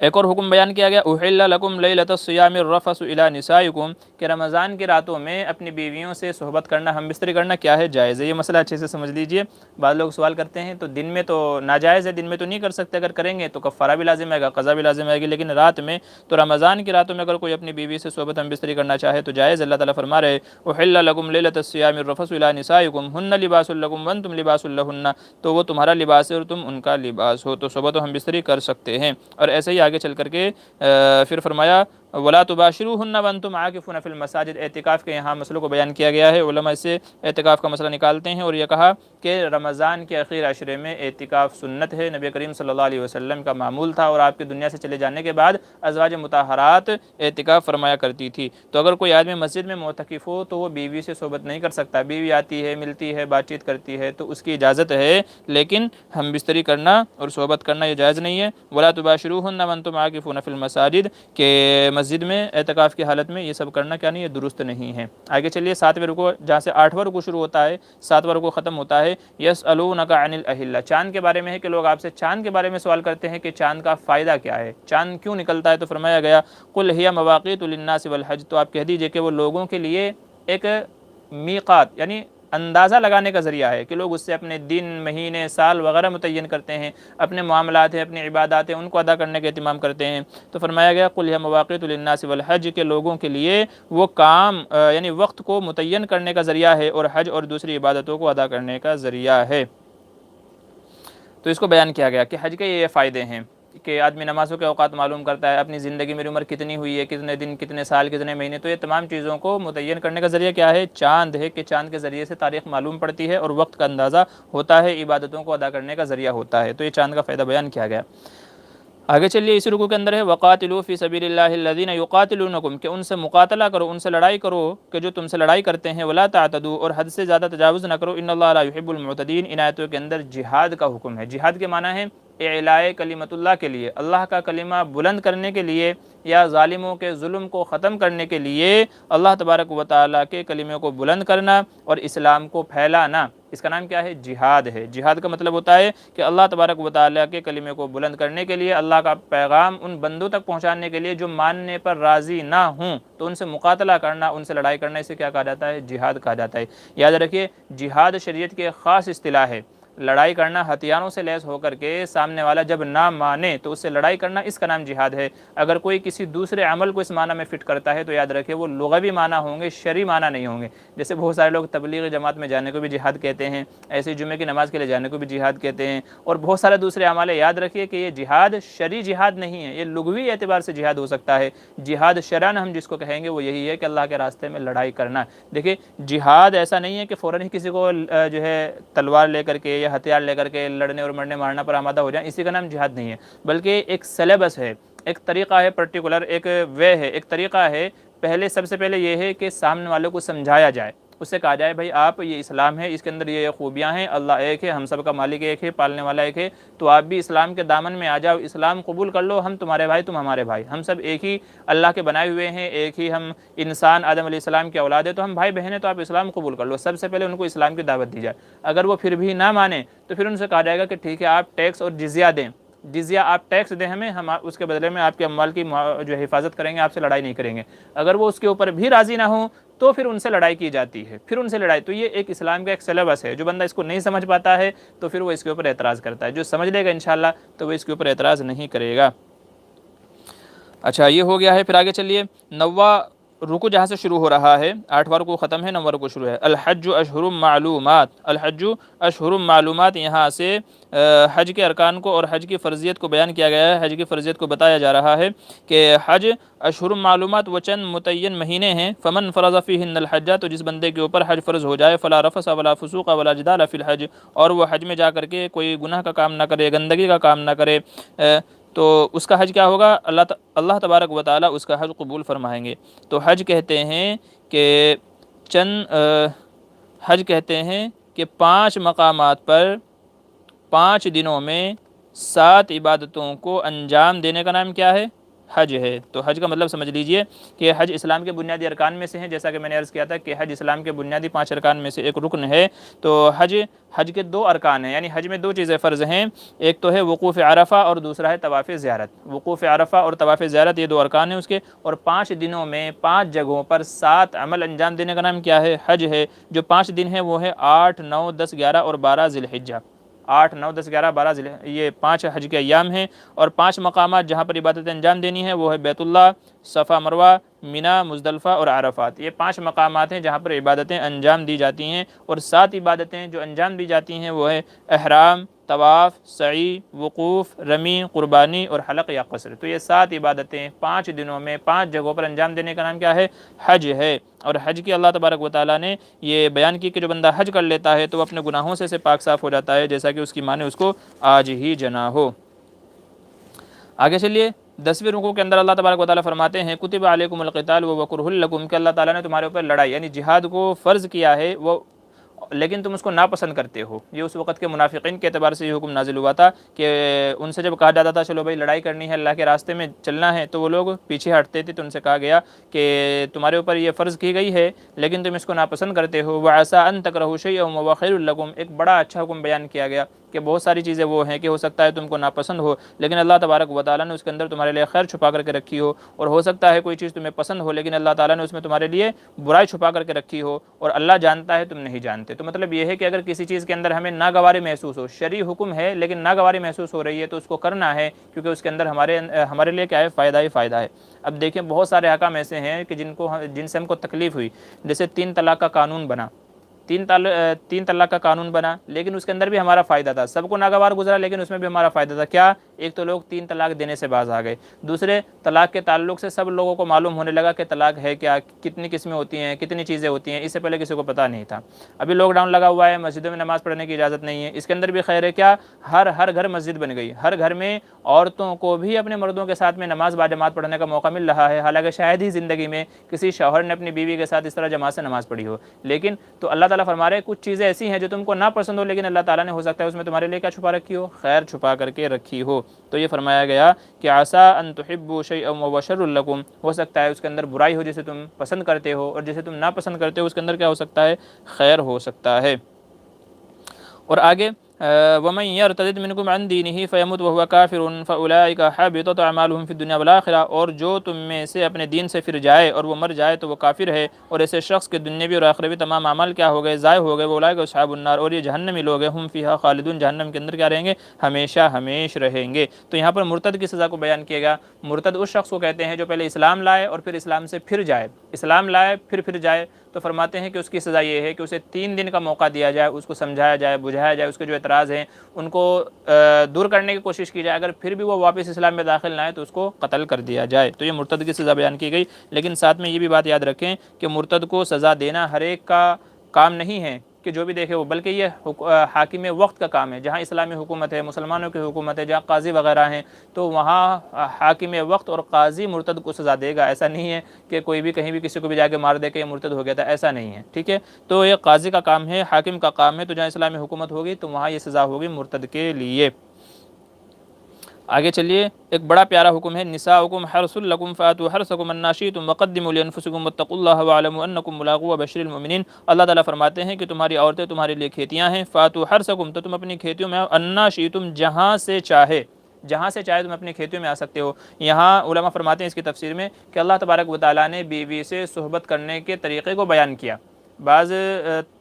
ایک اور حکم بیان کیا گیا، احل لکم لیلۃ الصیام الرفث الی نسائکم، کہ رمضان کی راتوں میں اپنی بیویوں سے صحبت کرنا، ہم بستری کرنا کیا ہے، جائز ہے۔ یہ مسئلہ اچھے سے سمجھ لیجئے۔ بعض لوگ سوال کرتے ہیں تو دن میں تو ناجائز ہے، دن میں تو نہیں کر سکتے، اگر کریں گے تو کفارہ بھی لازم آئے گا، قضا بھی لازم آئے گی، لیکن رات میں تو رمضان کی راتوں میں اگر کوئی اپنی بیوی سے صحبت ہم بستری کرنا چاہے تو جائز۔ اللہ تعالیٰ فرما رہے احل لکم لیلۃ الصیام الرفث الی نسائکم ہن لباس لکم وانتم لباس لہن، تو وہ تمہارا لباس ہے اور تم ان کا لباس ہو، تو صحبت و ہم بستری کر سکتے ہیں۔ اور ایسے ہی آگے چل کر کے پھر فرمایا وَلَا تُبَاشِرُوهُنَّ وَأَنْتُمْ عَاكِفُونَ فِي الْمَسَاجِدِ، اعتکاف کے یہاں مسئلوں کو بیان کیا گیا ہے، علماء اس سے اعتکاف کا مسئلہ نکالتے ہیں اور یہ کہا کہ رمضان کے اخیر عشرے میں اعتکاف سنت ہے، نبی کریم صلی اللہ علیہ وسلم کا معمول تھا، اور آپ کی دنیا سے چلے جانے کے بعد ازواج مطہرات اعتکاف فرمایا کرتی تھی۔ تو اگر کوئی آدمی مسجد میں معتکف ہو تو وہ بیوی سے صحبت نہیں کر سکتا، بیوی آتی ہے، ملتی ہے، بات چیت کرتی ہے تو اس کی اجازت ہے، لیکن ہم بستری کرنا اور صحبت کرنا یہ جائز نہیں ہے۔ وَلَا تُبَاشِرُوهُنَّ وَأَنْتُمْ عَاكِفُونَ فِي الْمَسَاجِدِ، کہ مسجد میں اعتکاف کی حالت میں یہ سب کرنا کیا نہیں ہے، درست نہیں ہے۔ آگے چلیے، 7ویں رکوع جہاں سے 8واں رکوع شروع ہوتا ہے 7واں رکوع ختم ہوتا ہے، یسألونک عن الاہلہ، چاند کے بارے میں ہے کہ لوگ آپ سے چاند کے بارے میں سوال کرتے ہیں کہ چاند کا فائدہ کیا ہے، چاند کیوں نکلتا ہے، تو فرمایا گیا قل ہی مواقیت للناس والحج، تو آپ کہہ دیجئے کہ وہ لوگوں کے لیے ایک میقات یعنی اندازہ لگانے کا ذریعہ ہے، کہ لوگ اس سے اپنے دن، مہینے، سال وغیرہ متعین کرتے ہیں، اپنے معاملات ہیں، اپنی عبادات ہیں، ان کو ادا کرنے کا اہتمام کرتے ہیں۔ تو فرمایا گیا قل ہی مواقیت للناس والحج، کہ لوگوں کے لیے وہ کام یعنی وقت کو متعین کرنے کا ذریعہ ہے، اور حج اور دوسری عبادتوں کو ادا کرنے کا ذریعہ ہے۔ تو اس کو بیان کیا گیا کہ حج کے یہ فائدے ہیں کہ آدمی نمازوں کے اوقات معلوم کرتا ہے، اپنی زندگی میری عمر کتنی ہوئی ہے، کتنے دن، کتنے سال، کتنے مہینے، تو یہ تمام چیزوں کو متعین کرنے کا ذریعہ کیا ہے، چاند ہے، کہ چاند کے ذریعے سے تاریخ معلوم پڑتی ہے اور وقت کا اندازہ ہوتا ہے، عبادتوں کو ادا کرنے کا ذریعہ ہوتا ہے۔ تو یہ چاند کا فائدہ بیان کیا گیا۔ آگے چلیے، اس رکوع کے اندر ہے وَقَاتِلُوا فِي سَبِيلِ اللَّهِ الَّذِينَ يُقَاتِلُونَكُمْ، کہ ان سے مقاتلہ کرو، ان سے لڑائی کرو کہ جو تم سے لڑائی کرتے ہیں، وَلَا تَعْتَدُوا، اور حد سے زیادہ تجاوز نہ کرو، إِنَّ اللَّهَ لَا يُحِبُّ الْمُعْتَدِينَ۔ ان آیتوں کے اندر جہاد کا حکم ہے۔ جہاد کے معنی ہے اعلاء کلمت اللہ کے لیے، اللہ کا کلمہ بلند کرنے کے لیے، یا ظالموں کے ظلم کو ختم کرنے کے لیے اللہ تبارک و تعالیٰ کے کلمے کو بلند کرنا اور اسلام کو پھیلانا، اس کا نام کیا ہے، جہاد ہے۔ جہاد کا مطلب ہوتا ہے کہ اللہ تبارک و تعالیٰ کے کلمے کو بلند کرنے کے لیے، اللہ کا پیغام ان بندوں تک پہنچانے کے لیے جو ماننے پر راضی نہ ہوں، تو ان سے مقاتلہ کرنا، ان سے لڑائی کرنا، اسے کیا کہا جاتا ہے، جہاد کہا جاتا ہے۔ یاد رکھیے، جہاد شریعت کی ایک خاص اصطلاح ہے۔ لڑائی کرنا ہتھیاروں سے لیس ہو کر کے، سامنے والا جب نہ مانے تو اس سے لڑائی کرنا، اس کا نام جہاد ہے۔ اگر کوئی کسی دوسرے عمل کو اس معنی میں فٹ کرتا ہے تو یاد رکھے وہ لغوی معنی ہوں گے، شرعی معنی نہیں ہوں گے۔ جیسے بہت سارے لوگ تبلیغی جماعت میں جانے کو بھی جہاد کہتے ہیں، ایسے جمعے کی نماز کے لیے جانے کو بھی جہاد کہتے ہیں، اور بہت سارے دوسرے اعمال۔ یاد رکھیے کہ یہ جہاد شرعی جہاد نہیں ہے، یہ لغوی اعتبار سے جہاد ہو سکتا ہے۔ جہاد شرعاً ہم جس کو کہیں گے وہ یہی ہے کہ اللہ کے راستے میں لڑائی کرنا۔ دیکھیں، جہاد ایسا نہیں ہے کہ فوراً ہی کسی کو جو ہے تلوار لے کر کے یا ہتھیار لے کر کے لڑنے اور مرنے مارنا پر آمادہ ہو جائیں، اسی کا نام جہاد نہیں ہے، بلکہ ایک سلیبس ہے، ایک طریقہ ہے، پرٹیکولر ایک وے ہے، ایک طریقہ ہے۔ پہلے سب سے پہلے یہ ہے کہ سامنے والوں کو سمجھایا جائے، اس سے کہا جائے بھائی آپ، یہ اسلام ہے، اس کے اندر یہ خوبیاں ہیں، اللہ ایک ہے، ہم سب کا مالک ایک ہے، پالنے والا ایک ہے، تو آپ بھی اسلام کے دامن میں آ جاؤ، اسلام قبول کر لو، ہم تمہارے بھائی، تم ہمارے بھائی، ہم سب ایک ہی اللہ کے بنائے ہوئے ہیں، ایک ہی ہم انسان آدم علیہ السلام کی اولاد ہے، تو ہم بھائی بہن ہیں، تو آپ اسلام قبول کر لو۔ سب سے پہلے ان کو اسلام کی دعوت دی جائے۔ اگر وہ پھر بھی نہ مانے تو پھر ان سے کہا جائے گا کہ ٹھیک ہے، آپ ٹیکس اور جزیہ دیں، جزیہ آپ ٹیکس دیں ہمیں، ہم اس کے بدلے میں آپ کے اموال کی جو حفاظت کریں گے، آپ سے لڑائی نہیں کریں گے۔ اگر وہ اس کے اوپر بھی راضی نہ ہوں تو پھر ان سے لڑائی کی جاتی ہے، پھر ان سے لڑائی۔ تو یہ ایک اسلام کا ایک سلیبس ہے، جو بندہ اس کو نہیں سمجھ پاتا ہے تو پھر وہ اس کے اوپر اعتراض کرتا ہے، جو سمجھ لے گا انشاءاللہ تو وہ اس کے اوپر اعتراض نہیں کرے گا۔ اچھا، یہ ہو گیا ہے۔ پھر آگے چلیے، رکو جہاں سے شروع ہو رہا ہے، 8واں رکو ختم ہے، 9واں رکو شروع ہے۔ الحج اشہر معلومات، الحج اشہر معلومات، یہاں سے حج کے ارکان کو اور حج کی فرضیت کو بیان کیا گیا ہے، حج کی فرضیت کو بتایا جا رہا ہے کہ حج اشہر معلومات وہ چند متعین مہینے ہیں، فمن فرض فیہن الحج، تو جس بندے کے اوپر حج فرض ہو جائے، فلا رفث ولا فسوق ولا جدال فی الحج، اور وہ حج میں جا کر کے کوئی گناہ کا کام نہ کرے، گندگی کا کام نہ کرے، تو اس کا حج کیا ہوگا؟ اللہ تبارک و تعالیٰ اس کا حج قبول فرمائیں گے۔ تو حج کہتے ہیں کہ حج کہتے ہیں کہ 5 مقامات پر 5 دنوں میں 7 عبادتوں کو انجام دینے کا نام کیا ہے؟ حج ہے۔ تو حج کا مطلب سمجھ لیجئے کہ حج اسلام کے بنیادی ارکان میں سے ہیں، جیسا کہ میں نے عرض کیا تھا کہ حج اسلام کے بنیادی 5 ارکان میں سے ایک رکن ہے۔ تو حج کے 2 ارکان ہیں، یعنی حج میں 2 چیزیں فرض ہیں، ایک تو ہے وقوف عرفہ اور دوسرا ہے طواف زیارت۔ وقوف عرفہ اور طواف زیارت یہ 2 ارکان ہیں اس کے، اور 5 دنوں میں 5 جگہوں پر 7 عمل انجام دینے کا نام کیا ہے؟ حج ہے۔ جو 5 دن ہیں وہ ہے 8، 9، 10، 11 اور 12 ذی الحجہ۔ 8، 9، 10، 11، 12 یہ 5 حج کے ایام ہیں، اور 5 مقامات جہاں پر عبادتیں انجام دینی ہیں وہ ہے بیت اللہ، صفا مروہ، مینا، مزدلفہ اور عرفات۔ یہ 5 مقامات ہیں جہاں پر عبادتیں انجام دی جاتی ہیں، اور 7 عبادتیں جو انجام دی جاتی ہیں وہ ہے احرام، طواف، سعی، وقوف، رمی، قربانی اور حلق یا قصر۔ تو یہ 7 عبادتیں 5 دنوں میں 5 جگہوں پر انجام دینے کا نام کیا ہے؟ حج ہے۔ اور حج کی اللہ تبارک و تعالیٰ نے یہ بیان کی کہ جو بندہ حج کر لیتا ہے تو وہ اپنے گناہوں سے پاک صاف ہو جاتا ہے، جیسا کہ اس کی ماں نے اس کو آج ہی جنا ہو۔ آگے چلیے 10ویں رکوع کے اندر اللہ تبارک و تعالیٰ فرماتے ہیں کتب علیکم القتال وهو کرہ لکم، کہ اللہ تعالیٰ نے تمہارے اوپر لڑائی یعنی جہاد کو فرض کیا ہے، وہ لیکن تم اس کو ناپسند کرتے ہو۔ یہ اس وقت کے منافقین کے اعتبار سے یہ حکم نازل ہوا تھا کہ ان سے جب کہا جاتا تھا چلو بھائی لڑائی کرنی ہے، اللہ کے راستے میں چلنا ہے، تو وہ لوگ پیچھے ہٹتے تھے۔ تو ان سے کہا گیا کہ تمہارے اوپر یہ فرض کی گئی ہے لیکن تم اس کو ناپسند کرتے ہو۔ وَعَسَىٰ أَن تَكْرَهُوا شَيْئًا وَهُوَ خَيْرٌ لَكُمْ، ایک بڑا اچھا حکم بیان کیا گیا کہ بہت ساری چیزیں وہ ہیں کہ ہو سکتا ہے تم کو ناپسند ہو، لیکن اللہ تبارک و تعالیٰ نے اس کے اندر تمہارے لیے خیر چھپا کر کے رکھی ہو، اور ہو سکتا ہے کوئی چیز تمہیں پسند ہو لیکن اللہ تعالیٰ نے اس میں تمہارے لیے برائی چھپا کر کے رکھی ہو، اور اللہ جانتا ہے تم نہیں جانتے۔ تو مطلب یہ ہے کہ اگر کسی چیز کے اندر ہمیں ناگواری محسوس ہو، شرعی حکم ہے لیکن ناگواری محسوس ہو رہی ہے، تو اس کو کرنا ہے، کیونکہ اس کے اندر ہمارے لیے کیا ہے؟ فائدہ ہی فائدہ ہے۔ اب دیکھیں بہت سارے احکام ایسے ہیں کہ جن سے ہم کو تکلیف ہوئی، جیسے 3 طلاق کا قانون بنا، 3 طلاق کا قانون بنا، لیکن اس کے اندر بھی ہمارا فائدہ تھا، سب کو ناگوار گزرا لیکن اس میں بھی ہمارا فائدہ تھا۔ کیا؟ ایک تو لوگ 3 طلاق دینے سے باز آ گئے، دوسرے طلاق کے تعلق سے سب لوگوں کو معلوم ہونے لگا کہ طلاق ہے کیا، کتنی قسمیں ہوتی ہیں، کتنی چیزیں ہوتی ہیں، اس سے پہلے کسی کو پتہ نہیں تھا۔ ابھی لاک ڈاؤن لگا ہوا ہے، مسجدوں میں نماز پڑھنے کی اجازت نہیں ہے، اس کے اندر بھی خیر ہے کیا؟ ہر گھر مسجد بن گئی، ہر گھر میں عورتوں کو بھی اپنے مردوں کے ساتھ میں نماز باجماعت پڑھنے کا موقع مل رہا ہے، حالانکہ شاید ہی زندگی میں کسی شوہر نے اپنی بیوی کے ساتھ اس طرح جماعت سے نماز پڑھی ہو۔ لیکن تو اللہ تعالیٰ فرما رہے ہیں کچھ چیزیں ایسی ہیں جو تم کو ناپسند ہو، لیکن اللہ تعالیٰ نے ہو سکتا ہے اس میں تمہارے لیے کیا چھپا رکھی ہو؟ خیر چھپا کر کے رکھی ہو۔ تو یہ فرمایا گیا کہ عسیٰ ان تحبوا شیئا وہو شر لکم، ہو سکتا ہے اس کے اندر برائی ہو جسے تم پسند کرتے ہو، اور جسے تم ناپسند کرتے ہو اس کے اندر کیا ہو سکتا ہے؟ خیر ہو سکتا ہے۔ اور آگے وَمَن يَرْتَدِدْ مِنْكُمْ عَنْ دِينِهِ فَيَمُتْ وَهُوَ كَافِرٌ فَأُولَٰئِكَ حَبِطَتْ أَعْمَالُهُمْ فِي الدُّنْيَا وَالْآخِرَةِ، اور جو تم میں سے اپنے دین سے پھر جائے اور وہ مر جائے تو وہ کافر ہے، اور ایسے شخص کے دنیاوی اور آخروی تمام اعمال کیا ہو گئے؟ ضائع ہو گئے۔ وَأُولَٰئِكَ أَصْحَابُ النَّارِ، اور یہ جہنمی لوگ ہیں، هُمْ فِيهَا خَالِدُونَ، جہنم کے اندر کیا رہیں گے؟ ہمیشہ ہمیش رہیں گے۔ تو یہاں پر مرتد کی سزا کو بیان کیے گا۔ مرتد اس شخص کو کہتے ہیں جو پہلے اسلام لائے اور پھر اسلام سے پھر جائے، اسلام لائے پھر جائے، تو فرماتے ہیں کہ اس کی سزا یہ ہے کہ اسے 3 دن کا موقع دیا جائے، اس کو سمجھایا جائے، بجھایا جائے، اس کے جو اعتراض ہیں ان کو دور کرنے کی کوشش کی جائے، اگر پھر بھی وہ واپس اسلام میں داخل نہ آئے تو اس کو قتل کر دیا جائے۔ تو یہ مرتد کی سزا بیان کی گئی، لیکن ساتھ میں یہ بھی بات یاد رکھیں کہ مرتد کو سزا دینا ہر ایک کا کام نہیں ہے کہ جو بھی دیکھے وہ، بلکہ یہ حاکم وقت کا کام ہے۔ جہاں اسلامی حکومت ہے، مسلمانوں کی حکومت ہے، جہاں قاضی وغیرہ ہیں، تو وہاں حاکم وقت اور قاضی مرتد کو سزا دے گا۔ ایسا نہیں ہے کہ کوئی بھی کہیں بھی کسی کو بھی جا کے مار دے کہ یہ مرتد ہو گیا تھا، ایسا نہیں ہے، ٹھیک ہے۔ تو یہ قاضی کا کام ہے، حاکم کا کام ہے، تو جہاں اسلامی حکومت ہوگی تو وہاں یہ سزا ہوگی مرتد کے لیے۔ آگے چلیے ایک بڑا پیارا حکم ہے، نساؤکم حرث لکم فاتوا حرثکم انا شئتم وقدموا لانفسکم واتقوا اللہ واعلموا انکم ملاقوہ وبشر المؤمنین۔ اللہ تعالیٰ فرماتے ہیں کہ تمہاری عورتیں تمہارے لیے کھیتیاں ہیں، فاتوا حرثکم، تو تم اپنی کھیتیوں میں آؤ، انا شئتم، جہاں سے چاہے تم اپنی کھیتیوں میں آ سکتے ہو۔ یہاں علماء فرماتے ہیں اس کی تفسیر میں کہ اللہ تبارک و تعالیٰ نے بیوی سے صحبت کرنے کے طریقے کو بیان کیا۔ بعض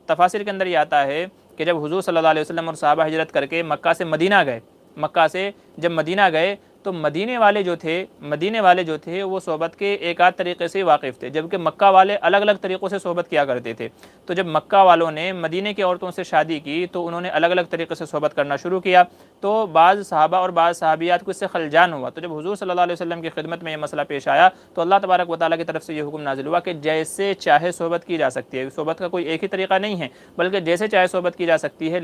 تفاسیر کے اندر یہ آتا ہے کہ جب حضور صلی اللہ علیہ وسلم اور صحابہ ہجرت کر کے مکہ سے مدینہ گئے، مکہ سے جب مدینہ گئے تو مدینے والے جو تھے وہ صحبت کے ایک آدھ طریقے سے واقف تھے، جبکہ مکہ والے الگ الگ طریقوں سے صحبت کیا کرتے تھے۔ تو جب مکہ والوں نے مدینے کی عورتوں سے شادی کی تو انہوں نے الگ الگ طریقے سے صحبت کرنا شروع کیا، تو بعض صحابہ اور بعض صحابیات کو اس سے خلجان ہوا۔ تو جب حضور صلی اللہ علیہ وسلم کی خدمت میں یہ مسئلہ پیش آیا تو اللہ تبارک و تعالیٰ کی طرف سے یہ حکم نازل ہوا کہ جیسے چاہے صحبت کی جا سکتی ہے، صحبت کا کوئی ایک ہی طریقہ نہیں ہے، بلکہ جیسے چاہے صحبت کی جا سکتی ہے،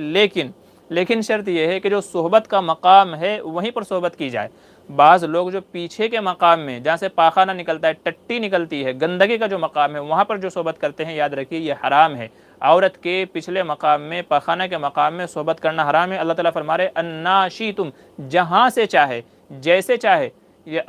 لیکن شرط یہ ہے کہ جو صحبت کا مقام ہے وہیں پر صحبت کی جائے۔ بعض لوگ جو پیچھے کے مقام میں، جہاں سے پاخانہ نکلتا ہے، ٹٹی نکلتی ہے، گندگی کا جو مقام ہے، وہاں پر جو صحبت کرتے ہیں، یاد رکھیے یہ حرام ہے۔ عورت کے پچھلے مقام میں، پاخانہ کے مقام میں صحبت کرنا حرام ہے۔ اللہ تعالیٰ فرما رہے انا شئتم، جہاں سے چاہے، جیسے چاہے۔ یہ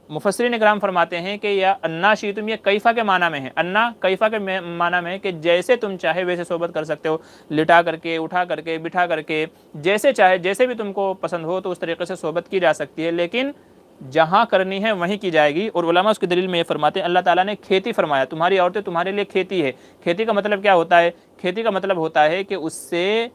مفسرین اکرام فرماتے ہیں کہ یا انا شئتم یہ کیفا کے معنی میں ہے، انا کیفا کے معنی میں ہے کہ جیسے تم چاہے ویسے صحبت کر سکتے ہو، لٹا کر کے، اٹھا کر کے، بٹھا کر کے، جیسے چاہے، جیسے بھی تم کو پسند ہو تو اس طریقے سے صحبت کی جا سکتی ہے، لیکن جہاں کرنی ہے وہیں کی جائے گی۔ اور علماء اس کی دلیل میں یہ فرماتے ہیں اللہ تعالیٰ نے کھیتی فرمایا، تمہاری عورتیں تمہارے لیے کھیتی ہے۔ کھیتی کا مطلب کیا ہوتا ہے؟ کھیتی کا مطلب ہوتا ہے کہ اس سے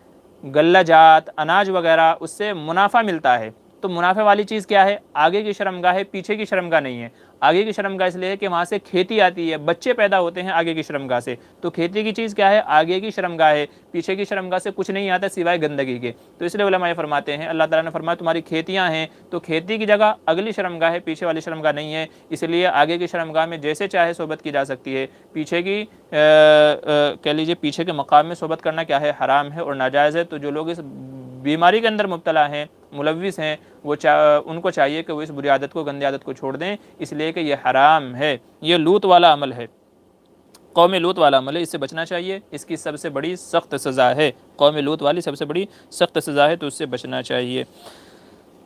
غلہ جات، اناج وغیرہ، اس سے منافع ملتا ہے۔ تو منافع والی چیز کیا ہے؟ آگے کی شرمگاہ ہے، پیچھے کی شرمگاہ نہیں ہے۔ آگے کی شرمگاہ اس لیے ہے کہ وہاں سے کھیتی آتی ہے، بچے پیدا ہوتے ہیں آگے کی شرمگاہ سے۔ تو کھیتی کی چیز کیا ہے؟ آگے کی شرمگاہ ہے، پیچھے کی شرمگاہ سے کچھ نہیں آتا سوائے گندگی کے۔ تو اس لیے علماء یہ فرماتے ہیں، اللہ تعالیٰ نے فرمایا تمہاری کھیتیاں ہیں، تو کھیتی کی جگہ اگلی شرمگاہ ہے، پیچھے والی شرمگاہ نہیں ہے، اس لیے آگے کی شرمگاہ میں جیسے چاہے صحبت کی جا سکتی ہے، پیچھے کی کہہ لیجیے پیچھے کے مقام میں صحبت کرنا کیا ہے؟ حرام ہے اور ناجائز ہے۔ تو جو لوگ اس بیماری کے اندر مبتلا ہیں، ملوث ہیں، ان کو چاہیے کہ وہ اس بری عادت کو، گندی عادت کو چھوڑ دیں، اس لیے کہ یہ حرام ہے، یہ لوط والا عمل ہے، قوم لوط والا عمل ہے، اس سے بچنا چاہیے، اس کی سب سے بڑی سخت سزا ہے، قوم لوط والی سب سے بڑی سخت سزا ہے، تو اس سے بچنا چاہیے۔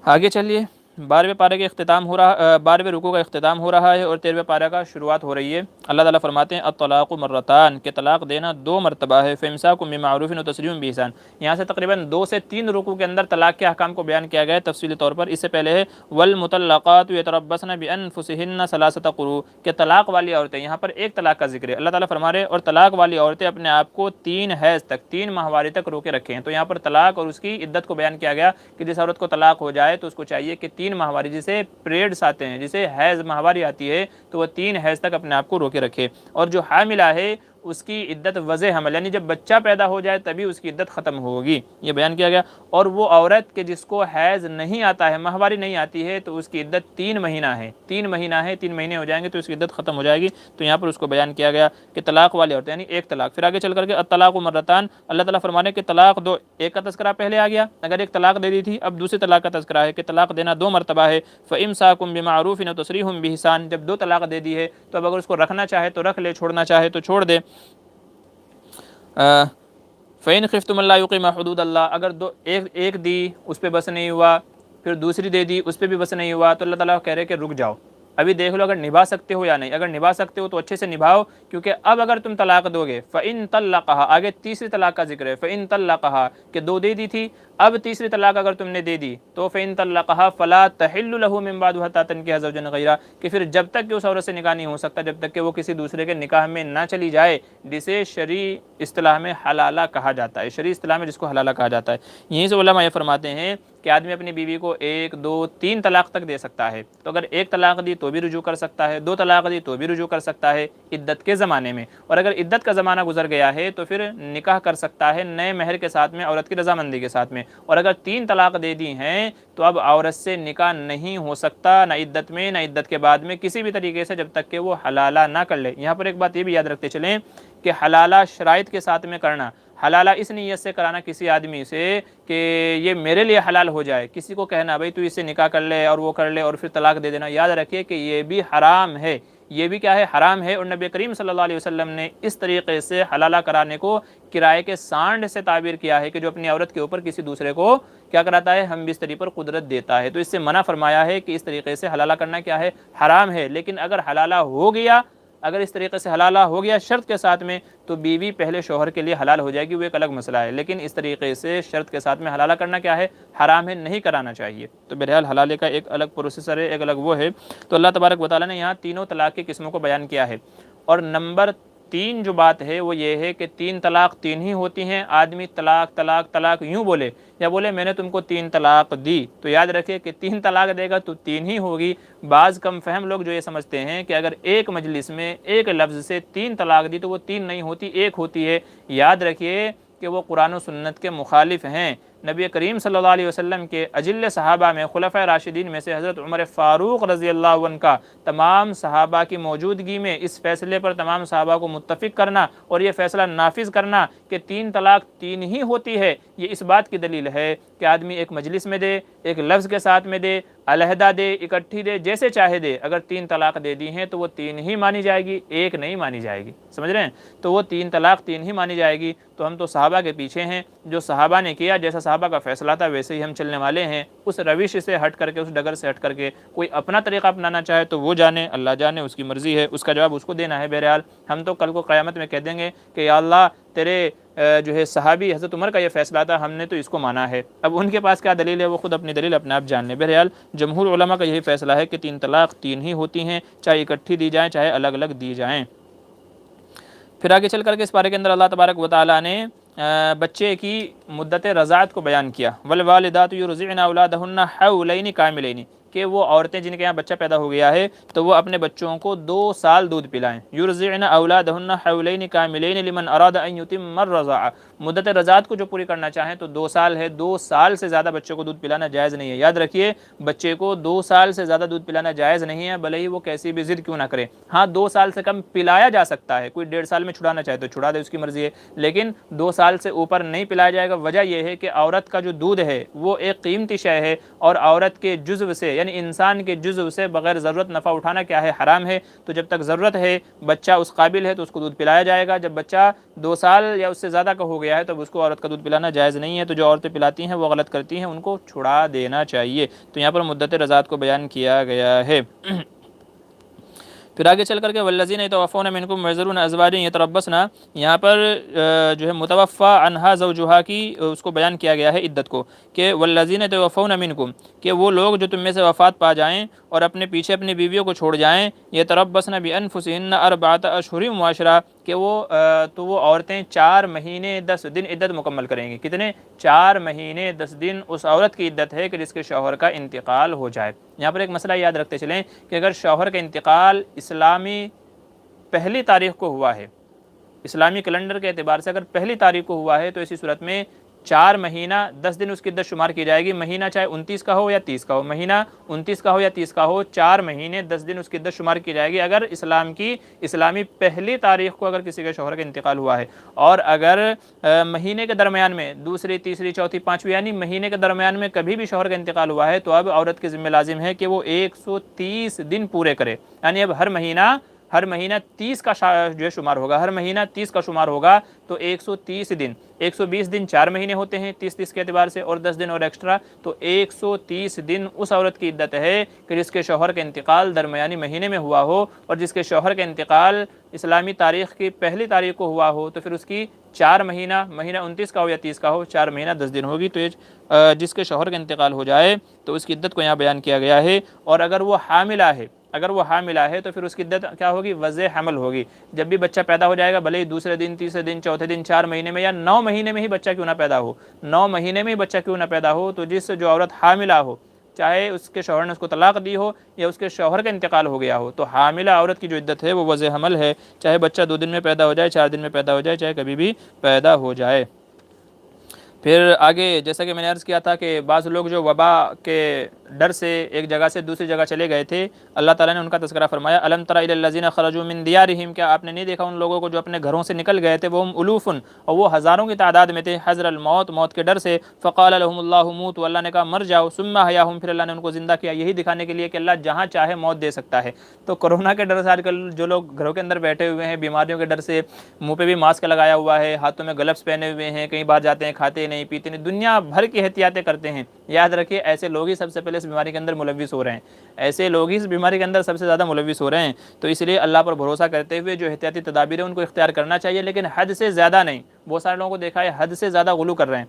آگے چلیے، 12ویں پارے کے اختتام ہو رہا، 12ویں رکوع کا اختتام ہو رہا ہے اور 13ویں پارے کا شروعات ہو رہی ہے۔ اللہ تعالیٰ فرماتے ہیں الطلاق مرتان، کہ طلاق دینا 2 مرتبہ ہے، فامساک بمعروف وتسريح باحسان۔ یہاں سے تقریباً 2 سے 3 رکوع کے اندر طلاق کے احکام کو بیان کیا گیا ہے تفصیلی طور پر۔ اس سے پہلے ہے والمطلقات یتربصن بانفسهن 3 قروء، کہ طلاق والی عورتیں، یہاں پر ایک طلاق کا ذکر ہے، اللہ تعالیٰ فرما رہے ہیں اور طلاق والی عورتیں اپنے آپ کو 3 حیض تک، 3 ماہواری تک روکے رکھیں۔ تو یہاں پر طلاق اور اس کی عدت کو بیان کیا گیا کہ جس عورت کو طلاق ہو جائے تو اس کو چاہیے کہ 3 ماہواری، جسے پیریڈز آتے ہیں، جسے حیض ماہواری آتی ہے، تو وہ 3 حیض تک اپنے آپ کو روکے رکھے۔ اور جو حاملہ ہے اس کی عدت وضع حمل، یعنی جب بچہ پیدا ہو جائے تبھی اس کی عدت ختم ہوگی، یہ بیان کیا گیا۔ اور وہ عورت کہ جس کو حیض نہیں آتا ہے، ماہواری نہیں آتی ہے، تو اس کی عدت 3 مہینہ ہے، 3 مہینہ ہے، 3 مہینے ہو جائیں گے تو اس کی عدت ختم ہو جائے گی۔ تو یہاں پر اس کو بیان کیا گیا کہ طلاق والی عورت یعنی ایک طلاق۔ پھر آگے چل کر کے الطلاق مرتان، اللہ تعالیٰ فرمانے کہ طلاق 2، ایک کا تذکرہ پہلے آ گیا، اگر ایک طلاق دے دی تھی، اب دوسری طلاق کا تذکرہ ہے کہ طلاق دینا 2 مرتبہ ہے۔ فامساک بمعروف وتسريح باحسان، جب 2 طلاق دے دی ہے تو اب اگر اس کو رکھنا چاہے تو رکھ لے، چھوڑنا چاہے تو چھوڑ دے۔ فَإِنْ خِفْتُمْ أَلَّا يُقِيمَا حُدُودَ اللَّهِ، اگر ایک دی اس پہ بس نہیں ہوا، پھر دوسری دے دی اس پہ بھی بس نہیں ہوا، تو اللہ تعالیٰ کہہ رہے کہ رک جاؤ، ابھی دیکھ لو اگر نبھا سکتے ہو یا نہیں، اگر نبھا سکتے ہو تو اچھے سے نبھاؤ، کیونکہ اب اگر تم طلاق دو گے فَإِن طَلَّقَهَا، آگے تیسری طلاق کا ذکر ہے، فَإِن طَلَّقَهَا کہ 2 دے دی تھی، اب تیسری طلاق اگر تم نے دے دی تو فَإِن طَلَّقَهَا فَلَا تَحِلُّ لَهُ مِن بَعْدُ حَتَّىٰ تَنكِحَ زَوْجًا غَيْرَهُ، کہ پھر جب تک کہ اس عورت سے نکاح نہیں ہو سکتا، جب تک کہ وہ کسی دوسرے کے نکاح میں نہ چلی جائے، جسے شرعی اصطلاح میں حلالہ کہا جاتا ہے، شرعی اصطلاح میں جس کو حلالہ کہا جاتا ہے۔ یہیں سے علماء یہ فرماتے ہیں کہ آدمی اپنی بیوی کو 1 2 3 طلاق تک دے سکتا ہے، تو اگر 1 طلاق دی تو بھی رجوع کر سکتا ہے، 2 طلاق دی تو بھی رجوع کر سکتا ہے عدت کے زمانے میں، اور اگر عدت کا زمانہ گزر گیا ہے تو پھر نکاح کر سکتا ہے نئے مہر کے ساتھ میں، عورت کی رضامندی کے ساتھ میں۔ اور اگر 3 طلاق دے دی ہیں تو اب عورت سے نکاح نہیں ہو سکتا، نہ عدت میں نہ عدت کے بعد میں، کسی بھی طریقے سے، جب تک کہ وہ حلالہ نہ کر لے۔ یہاں پر ایک بات یہ بھی یاد رکھتے چلیں کہ حلالہ شرائط کے ساتھ میں کرنا، حلالہ اس نیت سے کرانا کسی آدمی سے کہ یہ میرے لیے حلال ہو جائے، کسی کو کہنا بھائی تو اس سے نکاح کر لے اور وہ کر لے اور پھر طلاق دے دینا، یاد رکھیے کہ یہ بھی حرام ہے، یہ بھی کیا ہے؟ حرام ہے۔ اور نبی کریم صلی اللہ علیہ وسلم نے اس طریقے سے حلالہ کرانے کو کرائے کے سانڈ سے تعبیر کیا ہے کہ جو اپنی عورت کے اوپر کسی دوسرے کو کیا کراتا ہے؟ ہم بستری پر قدرت دیتا ہے۔ تو اس سے منع فرمایا ہے کہ اس طریقے سے حلالہ کرنا کیا ہے؟ حرام ہے۔ لیکن اگر حلالہ ہو گیا، اگر اس طریقے سے حلالہ ہو گیا شرط کے ساتھ میں، تو بیوی پہلے شوہر کے لیے حلال ہو جائے گی، وہ ایک الگ مسئلہ ہے، لیکن اس طریقے سے شرط کے ساتھ میں حلالہ کرنا کیا ہے؟ حرام ہے، نہیں کرانا چاہیے۔ تو بہرحال حلالے کا ایک الگ پروسیسر ہے، ایک الگ وہ ہے۔ تو اللہ تبارک و تعالیٰ نے یہاں تینوں طلاق کی قسموں کو بیان کیا ہے، اور نمبر تین جو بات ہے وہ یہ ہے کہ 3 طلاق 3 ہی ہوتی ہیں. آدمی طلاق طلاق طلاق یوں بولے یا بولے میں نے تم کو 3 طلاق دی تو یاد رکھے کہ 3 طلاق دے گا تو 3 ہی ہوگی. بعض کم فہم لوگ جو یہ سمجھتے ہیں کہ اگر ایک مجلس میں ایک لفظ سے 3 طلاق دی تو وہ 3 نہیں ہوتی، 1 ہوتی ہے. یاد رکھیے کہ وہ قرآن و سنت کے مخالف ہیں. نبی کریم صلی اللہ علیہ وسلم کے اجل صحابہ میں خلفۂ راشدین میں سے حضرت عمر فاروق رضی اللہ عنہ کا تمام صحابہ کی موجودگی میں اس فیصلے پر تمام صحابہ کو متفق کرنا اور یہ فیصلہ نافذ کرنا کہ 3 طلاق 3 ہی ہوتی ہے، یہ اس بات کی دلیل ہے کہ آدمی ایک مجلس میں دے، ایک لفظ کے ساتھ میں دے، علیحدہ دے، اکٹھی دے، جیسے چاہے دے، اگر 3 طلاق دے دی ہیں تو وہ 3 ہی مانی جائے گی، 1 نہیں مانی جائے گی. سمجھ رہے ہیں؟ تو وہ 3 طلاق 3 ہی مانی جائے گی. تو ہم تو صحابہ کے پیچھے ہیں، جو صحابہ نے کیا، جیسا صحابہ کا فیصلہ تھا ویسے ہی ہم چلنے والے ہیں. اس روش سے ہٹ کر کے، اس ڈگر سے ہٹ کر کے کوئی اپنا طریقہ اپنانا چاہے تو وہ جانے، اللہ جانے، اس کی مرضی ہے، اس کا جواب اس کو دینا ہے. بہرحال ہم تو کل کو قیامت میں کہہ دیں گے کہ یا اللہ تیرے جو ہے صحابی حضرت عمر کا یہ فیصلہ تھا، ہم نے تو اس کو مانا ہے. اب ان کے پاس کیا دلیل ہے، وہ خود اپنی دلیل اپنے آپ جان لیں. بہرحال جمہور علماء کا یہی فیصلہ ہے کہ 3 طلاق 3 ہی ہوتی ہیں، چاہے اکٹھی دی جائیں چاہے الگ الگ دی جائیں. پھر آگے چل کر کے اس پارے کے اندر اللہ تبارک و تعالیٰ نے بچے کی مدت رضاعت کو بیان کیا. والوالدات یرضعن اولادہن حولین کاملین، کہ وہ عورتیں جن کے یہاں بچہ پیدا ہو گیا ہے تو وہ اپنے بچوں کو 2 سال دودھ پلائیں. یرضعن اولادہن حولین کاملین لمن اراد ان یتم الرضاعہ، مدت رضاعت کو جو پوری کرنا چاہیں تو 2 سال ہے. 2 سال سے زیادہ بچے کو دودھ پلانا جائز نہیں ہے. یاد رکھیے بچے کو 2 سال سے زیادہ دودھ پلانا جائز نہیں ہے، بھلے ہی وہ کیسی بھی ضد کیوں نہ کرے. ہاں 2 سال سے کم پلایا جا سکتا ہے، کوئی 1.5 سال میں چھڑانا چاہے تو چھڑا دے، اس کی مرضی ہے، لیکن 2 سال سے اوپر نہیں پلایا جائے گا. وجہ یہ ہے کہ عورت کا جو دودھ ہے وہ ایک قیمتی شے ہے، اور عورت کے جزو سے یعنی انسان کے جزو سے بغیر ضرورت نفع اٹھانا کیا ہے، حرام ہے. تو جب تک ضرورت ہے، بچہ اس قابل ہے تو اس کو دودھ پلایا جائے گا. جب بچہ 2 سال یا اس سے زیادہ کا ہو گیا ہے تو اس کو عورت کا دودھ پلانا جائز نہیں ہے. تو جو عورتیں پلاتی ہیں وہ غلط کرتی ہیں، ان کو چھڑا دینا چاہیے. تو یہاں پر مدت رضاعت کو بیان کیا گیا ہے. پھر آگے چل کر کے والذین یتوفون منکم ویذرون ازواجا یتربصن، یہاں پر جو ہے متوفی عنہا زوجہا کی اس کو بیان کیا گیا ہے عدت کو، کہ والذین یتوفون منکم، کہ وہ لوگ جو تم میں سے وفات پا جائیں اور اپنے پیچھے اپنی بیویوں کو چھوڑ جائیں، یتربصن بانفسہن 4 اشہر وعشرا، کہ وہ عورتیں 4 مہینے 10 دن عدت مکمل کریں گی. کتنے؟ 4 مہینے 10 دن اس عورت کی عدت ہے کہ جس کے شوہر کا انتقال ہو جائے. یہاں پر ایک مسئلہ یاد رکھتے چلیں کہ اگر شوہر کا انتقال اسلامی پہلی تاریخ کو ہوا ہے، اسلامی کیلنڈر کے اعتبار سے اگر پہلی تاریخ کو ہوا ہے تو اسی صورت میں 4 مہینہ 10 دن اس کی عدت شمار کی جائے گی. مہینہ چاہے 29 کا ہو یا 30 کا ہو، مہینہ 29 کا ہو یا 30 کا ہو، 4 مہینے 10 دن اس کی عدت شمار کی جائے گی اگر اسلامی پہلی تاریخ کو اگر کسی کے شوہر کا انتقال ہوا ہے. اور اگر مہینے کے درمیان میں دوسری، تیسری، چوتھی، پانچویں یعنی مہینے کے درمیان میں کبھی بھی شوہر کا انتقال ہوا ہے تو اب عورت کے ذمہ لازم ہے کہ وہ 130 دن پورے کرے. یعنی اب ہر مہینہ 30 کا جو ہے شمار ہوگا، ہر مہینہ 30 کا شمار ہوگا. تو 130 دن، 120 دن 4 مہینے ہوتے ہیں 30 کے اعتبار سے، اور 10 دن اور ایکسٹرا، تو 130 دن اس عورت کی عدت ہے کہ جس کے شوہر کا انتقال درمیانی مہینے میں ہوا ہو، اور جس کے شوہر کا انتقال اسلامی تاریخ کی پہلی تاریخ کو ہوا ہو تو پھر اس کی 4 مہینہ 29 کا ہو یا 30 کا ہو، 4 مہینہ 10 دن ہوگی. تو یہ جس کے شوہر کا انتقال ہو جائے تو اس کی عدت کو یہاں بیان کیا گیا ہے. اور اگر وہ حاملہ ہے تو پھر اس کی عدت کیا ہوگی؟ وضع حمل ہوگی. جب بھی بچہ پیدا ہو جائے گا، بھلے ہی دوسرے دن، تیسرے دن، چوتھے دن، 4 مہینے میں یا 9 مہینے میں ہی بچہ کیوں نہ پیدا ہو، 9 مہینے میں ہی بچہ کیوں نہ پیدا ہو، تو جس جو عورت حاملہ ہو، چاہے اس کے شوہر نے اس کو طلاق دی ہو یا اس کے شوہر کا انتقال ہو گیا ہو، تو حاملہ عورت کی جو عدت ہے وہ وضع حمل ہے. چاہے بچہ 2 دن میں پیدا ہو جائے، 4 دن میں پیدا ہو جائے، چاہے کبھی بھی پیدا ہو جائے. پھر آگے جیسا کہ میں نے عرض کیا تھا کہ بعض لوگ جو وبا کے ڈر سے ایک جگہ سے دوسری جگہ چلے گئے تھے، اللہ تعالیٰ نے ان کا تذکرہ فرمایا. الم تر الی الذین خرجوا من دیارہم، کیا آپ نے نہیں دیکھا ان لوگوں کو جو اپنے گھروں سے نکل گئے تھے، وہ الوف، اور وہ ہزاروں کی تعداد میں تھے، حذر الموت، موت کے ڈر سے. فقال لهم اللہ موتوا، اللہ نے کہا مر جاؤ. ثم احیاہم، پھر اللہ نے ان کو زندہ کیا، یہی دکھانے کے لیے کہ اللہ جہاں چاہے موت دے سکتا ہے. تو کورونا کے ڈر سے آج کل جو لوگ گھروں کے اندر بیٹھے ہوئے ہیں، بیماریوں کے ڈر سے منہ پہ بھی ماسک لگایا ہوا ہے، ہاتھوں میں گلفز پہنے ہوئے ہیں، کہیں باہر جاتے ہیں کھاتے نہیں پیتے نہیں، دنیا بھر کی احتیاطیں کرتے ہیں. یاد رکھیے ایسے لوگ ہی سب سے پہلے اس بیماری کے اندر ملوث ہو رہے ہیں، ایسے لوگ ہی اس بیماری کے اندر سب سے زیادہ ملوث ہو رہے ہیں. تو اس لیے اللہ پر بھروسہ کرتے ہوئے جو احتیاطی تدابیر ہیں ان کو اختیار کرنا چاہیے، لیکن حد سے زیادہ نہیں. بہت سارے لوگوں کو دیکھا ہے حد سے زیادہ غلو کر رہے ہیں.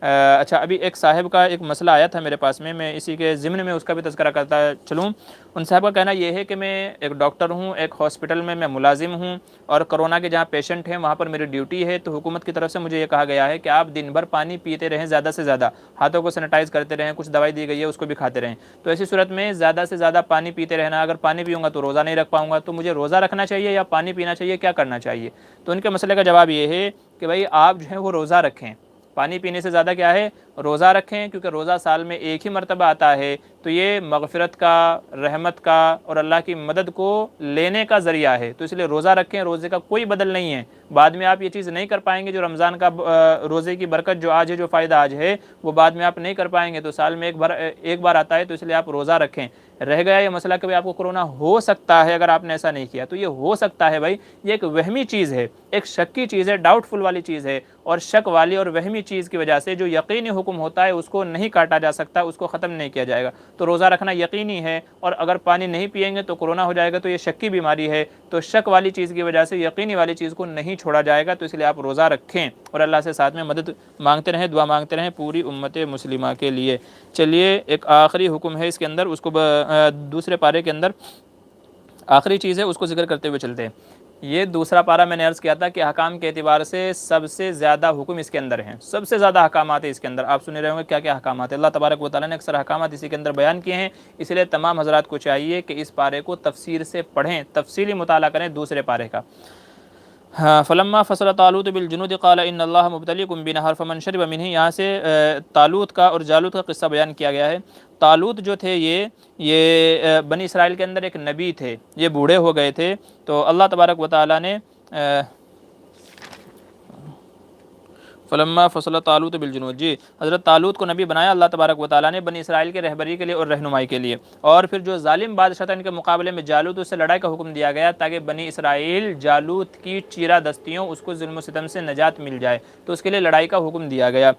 اچھا، ابھی ایک صاحب کا ایک مسئلہ آیا تھا میرے پاس میں اسی کے ضمن میں اس کا بھی تذکرہ کرتا چلوں۔ ان صاحب کا کہنا یہ ہے کہ میں ایک ڈاکٹر ہوں، ایک ہاسپٹل میں ملازم ہوں، اور کرونا کے جہاں پیشنٹ ہیں وہاں پر میری ڈیوٹی ہے، تو حکومت کی طرف سے مجھے یہ کہا گیا ہے کہ آپ دن بھر پانی پیتے رہیں، زیادہ سے زیادہ ہاتھوں کو سینیٹائز کرتے رہیں، کچھ دوائی دی گئی ہے اس کو بھی کھاتے رہیں۔ تو ایسی صورت میں زیادہ سے زیادہ پانی پیتے رہنا، اگر پانی پیوں گا تو روزہ نہیں رکھ پاؤں گا، تو مجھے روزہ رکھنا چاہیے یا پانی پینا چاہیے، کیا کرنا چاہیے؟ تو ان کے مسئلے کا جواب یہ ہے کہ بھائی آپ جو ہے وہ روزہ رکھیں، پانی پینے سے زیادہ کیا ہے، روزہ رکھیں، کیونکہ روزہ سال میں ایک ہی مرتبہ آتا ہے، تو یہ مغفرت کا، رحمت کا اور اللہ کی مدد کو لینے کا ذریعہ ہے، تو اس لیے روزہ رکھیں، روزے کا کوئی بدل نہیں ہے۔ بعد میں آپ یہ چیز نہیں کر پائیں گے جو رمضان کا روزے کی برکت جو آج ہے، جو فائدہ آج ہے، وہ بعد میں آپ نہیں کر پائیں گے، تو سال میں ایک بار آتا ہے، تو اس لیے آپ روزہ رکھیں۔ رہ گیا یہ مسئلہ کہ بھائی آپ کو کرونا ہو سکتا ہے، اگر آپ نے ایسا نہیں کیا تو یہ ہو سکتا ہے بھائی، یہ ایک وہمی چیز ہے، ایک شک کی چیز ہے، ڈاؤٹ فل والی چیز ہے، اور شک والی اور وہمی چیز کی وجہ سے جو یقینی حکم ہوتا ہے اس کو نہیں کاٹا جا سکتا، اس کو ختم نہیں کیا جائے گا۔ تو روزہ رکھنا یقینی ہے، اور اگر پانی نہیں پئیں گے تو کرونا ہو جائے گا، تو یہ شک کی بیماری ہے، تو شک والی چیز کی وجہ سے یقینی والی چیز کو نہیں چھوڑا جائے گا، تو اس لیے آپ روزہ رکھیں اور اللہ سے ساتھ میں مدد مانگتے رہیں، دعا مانگتے رہیں پوری امت مسلمہ کے لیے۔ چلیے ایک آخری حکم ہے اس کے اندر، اس کو دوسرے پارے کے اندر آخری چیز ہے، اس کو ذکر کرتے ہوئے چلتے ہیں۔ یہ دوسرا پارہ میں نے عرض کیا تھا کہ احکام کے اعتبار سے سب سے زیادہ حکم اس کے اندر ہیں، سب سے زیادہ احکامات ہیں اس کے اندر۔ آپ سن رہے ہوں گے کیا کیا احکامات ہیں، اللہ تبارک و تعالیٰ نے اکثر احکامات اسی کے اندر بیان کیے ہیں، اس لیے تمام حضرات کو چاہیے کہ اس پارے کو تفسیر سے پڑھیں، تفصیلی مطالعہ کریں دوسرے پارے کا۔ فلما فصل طالوت بالجنود قال ان اللہ مبتلیکم بنہر فمن شرب منہ، یہاں سے طالوت کا اور جالوت کا قصہ بیان کیا گیا ہے۔ طالوت جو تھے یہ بنی اسرائیل کے اندر ایک نبی تھے، یہ بوڑھے ہو گئے تھے، تو اللہ تبارک و تعالیٰ نے فلما فصل طالوت بالجنود، جی حضرت طالوت کو نبی بنایا اللہ تبارک و تعالیٰ نے بنی اسرائیل کے رہبری کے لیے اور رہنمائی کے لیے، اور پھر جو ظالم بادشاہ تھا ان کے مقابلے میں جالوت، اس سے لڑائی کا حکم دیا گیا تاکہ بنی اسرائیل جالوت کی چیرہ دستیوں، اس کو ظلم و ستم سے نجات مل جائے، تو اس کے لیے لڑائی کا حکم دیا گیا۔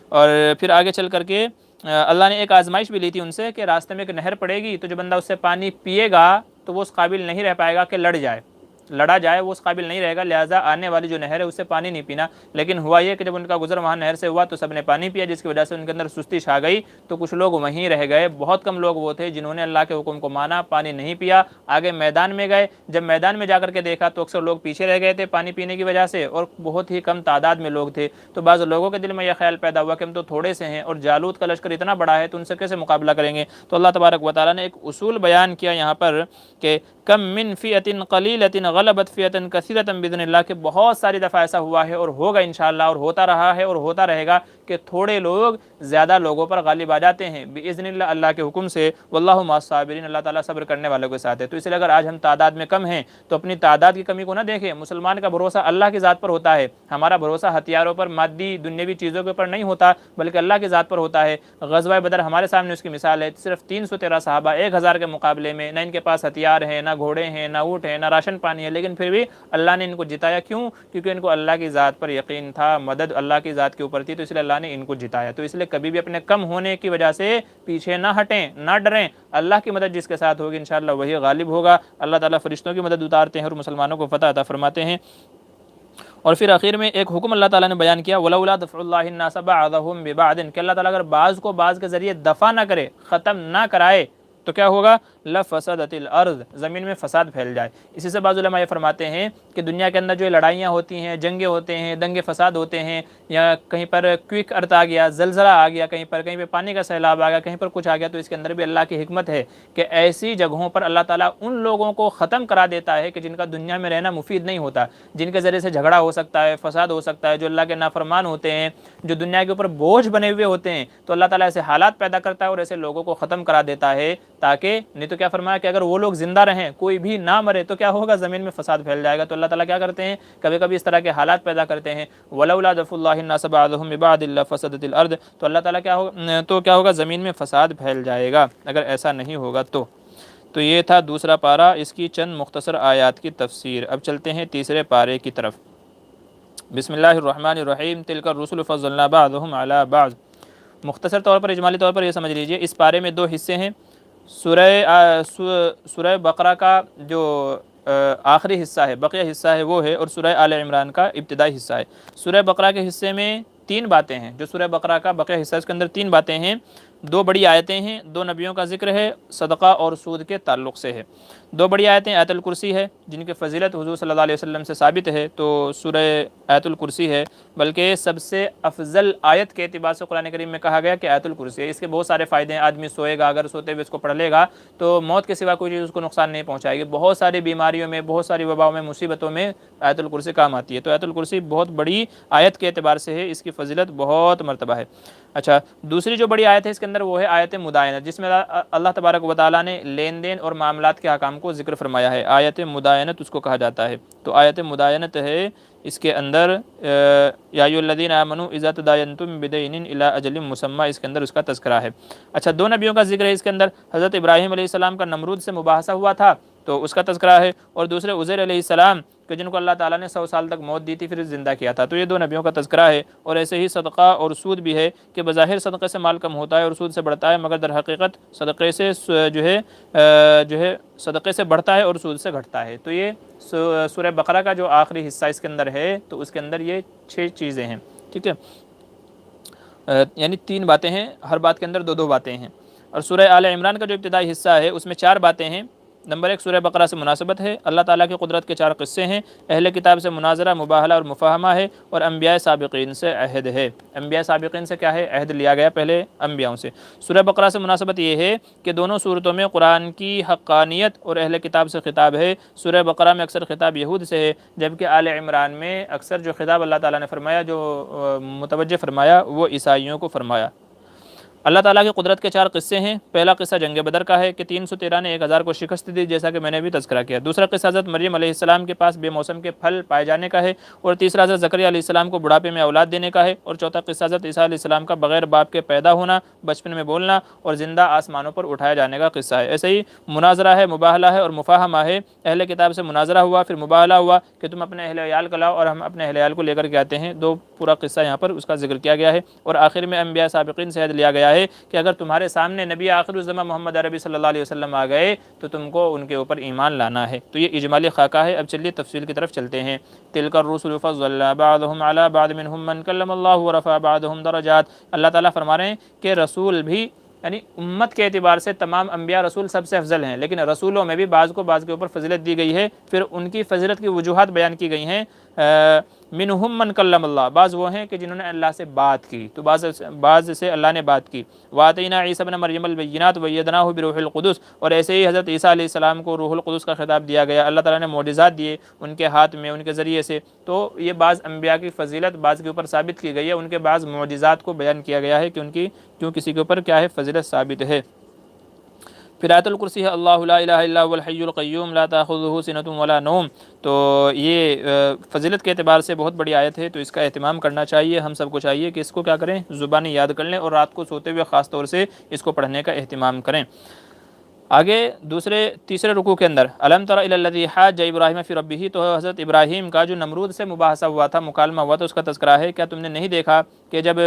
اور پھر آگے چل کر کے اللہ نے ایک آزمائش بھی لی تھی ان سے کہ راستے میں ایک نہر پڑے گی، تو جو بندہ اس سے پانی پیے گا تو وہ اس قابل نہیں رہ پائے گا کہ لڑا جائے، وہ اس قابل نہیں رہے گا، لہٰذا آنے والی جو نہر ہے اس سے پانی نہیں پینا۔ لیکن ہوا یہ کہ جب ان کا گزر وہاں نہر سے ہوا تو سب نے پانی پیا، جس کی وجہ سے ان کے اندر سستی چھا گئی، تو کچھ لوگ وہیں رہ گئے۔ بہت کم لوگ وہ تھے جنہوں نے اللہ کے حکم کو مانا، پانی نہیں پیا، آگے میدان میں گئے۔ جب میدان میں جا کر کے دیکھا تو اکثر لوگ پیچھے رہ گئے تھے پانی پینے کی وجہ سے، اور بہت ہی کم تعداد میں لوگ تھے، تو بعض لوگوں کے دل میں یہ خیال پیدا ہوا کہ ہم تو تھوڑے سے ہیں اور جالوت کا لشکر اتنا بڑا ہے، تو ان سے کیسے مقابلہ کریں گے؟ تو اللہ تبارک و تعالیٰ نے ایک اصول بیان کیا یہاں پر کہ کم من فئۃ قلیلۃ غلبت فئۃ کثیرۃ باذن اللہ، کہ بہت ساری دفعہ ایسا ہوا ہے اور ہوگا انشاءاللہ، اور ہوتا رہا ہے اور ہوتا رہے گا کہ تھوڑے لوگ زیادہ لوگوں پر غالب آ جاتے ہیں باذن اللہ، اللہ کے حکم سے۔ واللہ مع الصابرین، اللہ تعالیٰ صبر کرنے والوں کے ساتھ ہے۔ تو اس لیے اگر آج ہم تعداد میں کم ہیں تو اپنی تعداد کی کمی کو نہ دیکھیں، مسلمان کا بھروسہ اللہ کی ذات پر ہوتا ہے، ہمارا بھروسہ ہتھیاروں پر، مادی دنیاوی چیزوں کے اوپر نہیں ہوتا، بلکہ اللہ کی ذات پر ہوتا ہے۔ غزوہ بدر ہمارے سامنے اس کی مثال ہے، صرف 313 صحابہ 1000 کے مقابلے میں، نہ ان کے پاس ہتھیار ہیں، نہ گھوڑے ہیں، نہ اونٹ ہیں، نہ راشن پانی ہے، لیکن پھر بھی اللہ نے ان کو جتایا۔ کیوں؟ کیونکہ ان کو اللہ کی ذات پر یقین تھا، مدد اللہ کی ذات کے اوپر تھی، تو اس لیے اللہ نے ان کو جتایا۔ تو اس لیے کبھی بھی اپنے کم ہونے کی وجہ سے پیچھے نہ ہٹیں، نہ ڈریں، اللہ کی مدد جس کے ساتھ ہوگی انشاءاللہ وہی غالب ہوگا۔ اللہ تعالیٰ فرشتوں کی مدد اتارتے ہیں اور مسلمانوں کو فتح عطا فرماتے ہیں۔ اور پھر آخر میں ایک حکم اللہ تعالیٰ نے بیان کیا، وَلَوْلَا دَفْعُ اللَّهِ النَّاسَ بَعْضَهُم بِبَعْضٍ، کہ اللہ تعالیٰ اگر بعض کو بعض کے ذریعے دفع نہ کرے، ختم نہ کرائے، تو کیا ہوگا؟ لفسدت الارض، زمین میں فساد پھیل جائے۔ اسی سے بعض علماء یہ فرماتے ہیں کہ دنیا کے اندر جو لڑائیاں ہوتی ہیں، جنگیں ہوتے ہیں، دنگے فساد ہوتے ہیں، یا کہیں پر کوئک ارتھ آ گیا، زلزلہ آ گیا، کہیں پہ پانی کا سیلاب آ گیا، کہیں پر کچھ آ گیا، تو اس کے اندر بھی اللہ کی حکمت ہے کہ ایسی جگہوں پر اللہ تعالیٰ ان لوگوں کو ختم کرا دیتا ہے کہ جن کا دنیا میں رہنا مفید نہیں ہوتا، جن کے ذریعے سے جھگڑا ہو سکتا ہے، فساد ہو سکتا ہے، جو اللہ کے نافرمان ہوتے ہیں، جو دنیا کے اوپر بوجھ بنے ہوئے ہوتے ہیں، تو اللہ تعالیٰ ایسے حالات پیدا کرتا ہے اور ایسے لوگوں کو ختم کرا دیتا ہے، تاکہ نہیں تو کیا فرمایا کہ اگر وہ لوگ زندہ رہیں، کوئی بھی نہ مرے، تو کیا ہوگا؟ زمین میں فساد پھیل جائے گا۔ تو اللہ تعالیٰ کیا کرتے ہیں؟ کبھی کبھی اس طرح کے حالات پیدا کرتے ہیں، وَلَوْلَا دَفْعُ اللَّهِ النَّاسَ بَعْضَهُم بِبَعْضٍ لَفَسَدَتِ الْأَرْضُ، تو اللہ تعالیٰ کیا ہوگا؟ زمین میں فساد پھیل جائے گا اگر ایسا نہیں ہوگا تو یہ تھا دوسرا پارہ، اس کی چند مختصر آیات کی تفسیر۔ اب چلتے ہیں تیسرے پارے کی طرف۔ بسم اللہ الرحمن الرحیم، تلک الرسل فضلنا بعضهم علی بعض۔ مختصر طور پر، اجمالی طور پر یہ سمجھ لیجئے اس پارے میں دو حصے ہیں۔ سورہ بقرہ کا جو آخری حصہ ہے، بقیہ حصہ ہے وہ ہے، اور سورہ آل عمران کا ابتدائی حصہ ہے۔ سورہ بقرہ کے حصے میں 3 باتیں ہیں جو سورہ بقرہ کا بقیہ حصہ، اس کے اندر 3 باتیں ہیں، 2 بڑی آیتیں ہیں، 2 نبیوں کا ذکر ہے، صدقہ اور سود کے تعلق سے ہے۔ 2 بڑی آیتیں آیت الکرسی ہے جن کی فضیلت حضور صلی اللہ علیہ وسلم سے ثابت ہے، تو سورہ آیت الکرسی ہے، بلکہ سب سے افضل آیت کے اعتبار سے قرآن کریم میں کہا گیا کہ آیت الکرسی ہے۔ اس کے بہت سارے فائدے ہیں، آدمی سوئے گا اگر سوتے ہوئے اس کو پڑھ لے گا تو موت کے سوا کوئی چیز اس کو نقصان نہیں پہنچائے گی، بہت ساری بیماریوں میں، بہت ساری وباؤں میں، مصیبتوں میں آیت الکرسی کام آتی ہے۔ تو آیت الکرسی بہت بڑی آیت کے اعتبار سے ہے، اس کی فضیلت بہت مرتبہ ہے۔ اچھا، دوسری جو بڑی آیت ہے اس کے اندر وہ ہے آیت مدائنہ، جس میں اللہ تبارک و تعالیٰ نے لین دین اور معاملات کے احکام کو ذکر فرمایا ہے، آیت مدائنت اس کو کہا جاتا ہے۔ تو آیت مدائنت ہے، اس کے اندر یا ایھا الذین آمنوا اذا تداینتم بدین الی اجل مسمى، اس کے اندر اس کا تذکرہ ہے۔ اچھا، 2 نبیوں کا ذکر ہے اس کے اندر، حضرت ابراہیم علیہ السلام کا نمرود سے مباحثہ ہوا تھا تو اس کا تذکرہ ہے، اور دوسرے عزیر علیہ السلام کہ جن کو اللہ تعالیٰ نے 100 سال تک موت دی تھی پھر زندہ کیا تھا، تو یہ 2 نبیوں کا تذکرہ ہے۔ اور ایسے ہی صدقہ اور سود بھی ہے کہ بظاہر صدقے سے مال کم ہوتا ہے اور سود سے بڑھتا ہے، مگر در حقیقت صدقے سے جو ہے صدقے سے بڑھتا ہے اور سود سے گھٹتا ہے۔ تو یہ سورہ بقرہ کا جو آخری حصہ اس کے اندر ہے تو اس کے اندر یہ 6 چیزیں ہیں، ٹھیک ہے، یعنی 3 باتیں ہیں، ہر بات کے اندر 2 باتیں ہیں۔ اور سورہ آل عمران کا جو ابتدائی حصہ ہے اس میں 4 باتیں ہیں۔ نمبر 1 سورہ بقرہ سے مناسبت ہے، اللہ تعالیٰ کی قدرت کے 4 قصے ہیں، اہل کتاب سے مناظرہ، مباہلہ اور مفاہمہ ہے، اور انبیاء سابقین سے عہد ہے۔ انبیاء سابقین سے کیا ہے؟ عہد لیا گیا پہلے انبیاءوں سے۔ سورہ بقرہ سے مناسبت یہ ہے کہ دونوں صورتوں میں قرآن کی حقانیت اور اہل کتاب سے خطاب ہے۔ سورہ بقرہ میں اکثر خطاب یہود سے ہے، جبکہ آل عمران میں اکثر جو خطاب اللہ تعالیٰ نے فرمایا، جو متوجہ فرمایا، وہ عیسائیوں کو فرمایا۔ اللہ تعالیٰ کی قدرت کے 4 قصے ہیں۔ پہلا قصہ جنگ بدر کا ہے کہ 313 نے 1000 کو شکست دی، جیسا کہ میں نے بھی تذکرہ کیا۔ دوسرا قصہ حضرت مریم علیہ السلام کے پاس بے موسم کے پھل پائے جانے کا ہے، اور تیسرا حضرت زکریا علیہ السلام کو بڑھاپے میں اولاد دینے کا ہے، اور چوتھا قصہ حضرت عیسیٰ علیہ السلام کا بغیر باپ کے پیدا ہونا، بچپن میں بولنا اور زندہ آسمانوں پر اٹھایا جانے کا قصہ ہے۔ ایسے ہی مناظرہ ہے، مباہلہ ہے اور مفاہمہ ہے۔ اہل کتاب سے مناظرہ ہوا، پھر مباہلہ ہوا کہ تم اپنے اہل عیال کو لاؤ اور ہم اپنے اہل عیال کو لے کر کے آتے ہیں، 2 پورا قصہ یہاں پر اس کا ذکر کیا گیا ہے۔ اور آخر میں انبیاء سابقین سے عہد لیا گیا ہے کہ اگر تمہارے سامنے نبی آخر الزمان محمد عربی صلی اللہ علیہ وسلم آ گئے تو تم کو ان کے اوپر ایمان لانا ہے۔ تو یہ اجمالی خاکہ ہے۔ اب چلیے تفصیل کی طرف چلتے ہیں۔ تلک الرسل فضلنا بعضهم على بعض منهم من کلم اللہ ورفع بعضهم درجات۔ اللہ تعالیٰ فرما رہے ہیں کہ رسول بھی، یعنی امت کے اعتبار سے تمام انبیاء رسول سب سے افضل ہیں، لیکن رسولوں میں بھی بعض کو بعض کے اوپر فضیلت دی گئی ہے۔ پھر ان کی فضیلت کی وجوہات بیان کی گئی ہیں۔ منہم من کلم اللہ، بعض وہ ہیں کہ جنہوں نے اللہ سے بات کی، تو بعض سے اللہ نے بات کی۔ واتینا عیسیٰ ابن مریم البینات وایدناہ بروح القدس، اور ایسے ہی حضرت عیسیٰ علیہ السلام کو روح القدس کا خطاب دیا گیا، اللہ تعالیٰ نے معجزات دیے ان کے ہاتھ میں، ان کے ذریعے سے۔ تو یہ بعض انبیاء کی فضیلت بعض کے اوپر ثابت کی گئی ہے، ان کے بعض معجزات کو بیان کیا گیا ہے کہ ان کی کیوں کسی کے اوپر کیا ہے فضیلت ثابت ہے۔ پھر آیت الکرسی ہے، اللہ لا الہ الا هو الحی القیوم لا تاخذہ سنۃ ولا نوم۔ تو یہ فضیلت کے اعتبار سے بہت بڑی آیت ہے، تو اس کا اہتمام کرنا چاہیے، ہم سب کو چاہیے کہ اس کو کیا کریں، زبانی یاد کر لیں، اور رات کو سوتے ہوئے خاص طور سے اس کو پڑھنے کا اہتمام کریں۔ آگے تیسرے رکوع کے اندر الم تر الی الذی حاج ابراہیم فی ربہ، تو حضرت ابراہیم کا جو نمرود سے مباحثہ ہوا تھا، مکالمہ ہوا تھا، اس کا تذکرہ ہے۔ کیا تم نے نہیں دیکھا کہ جب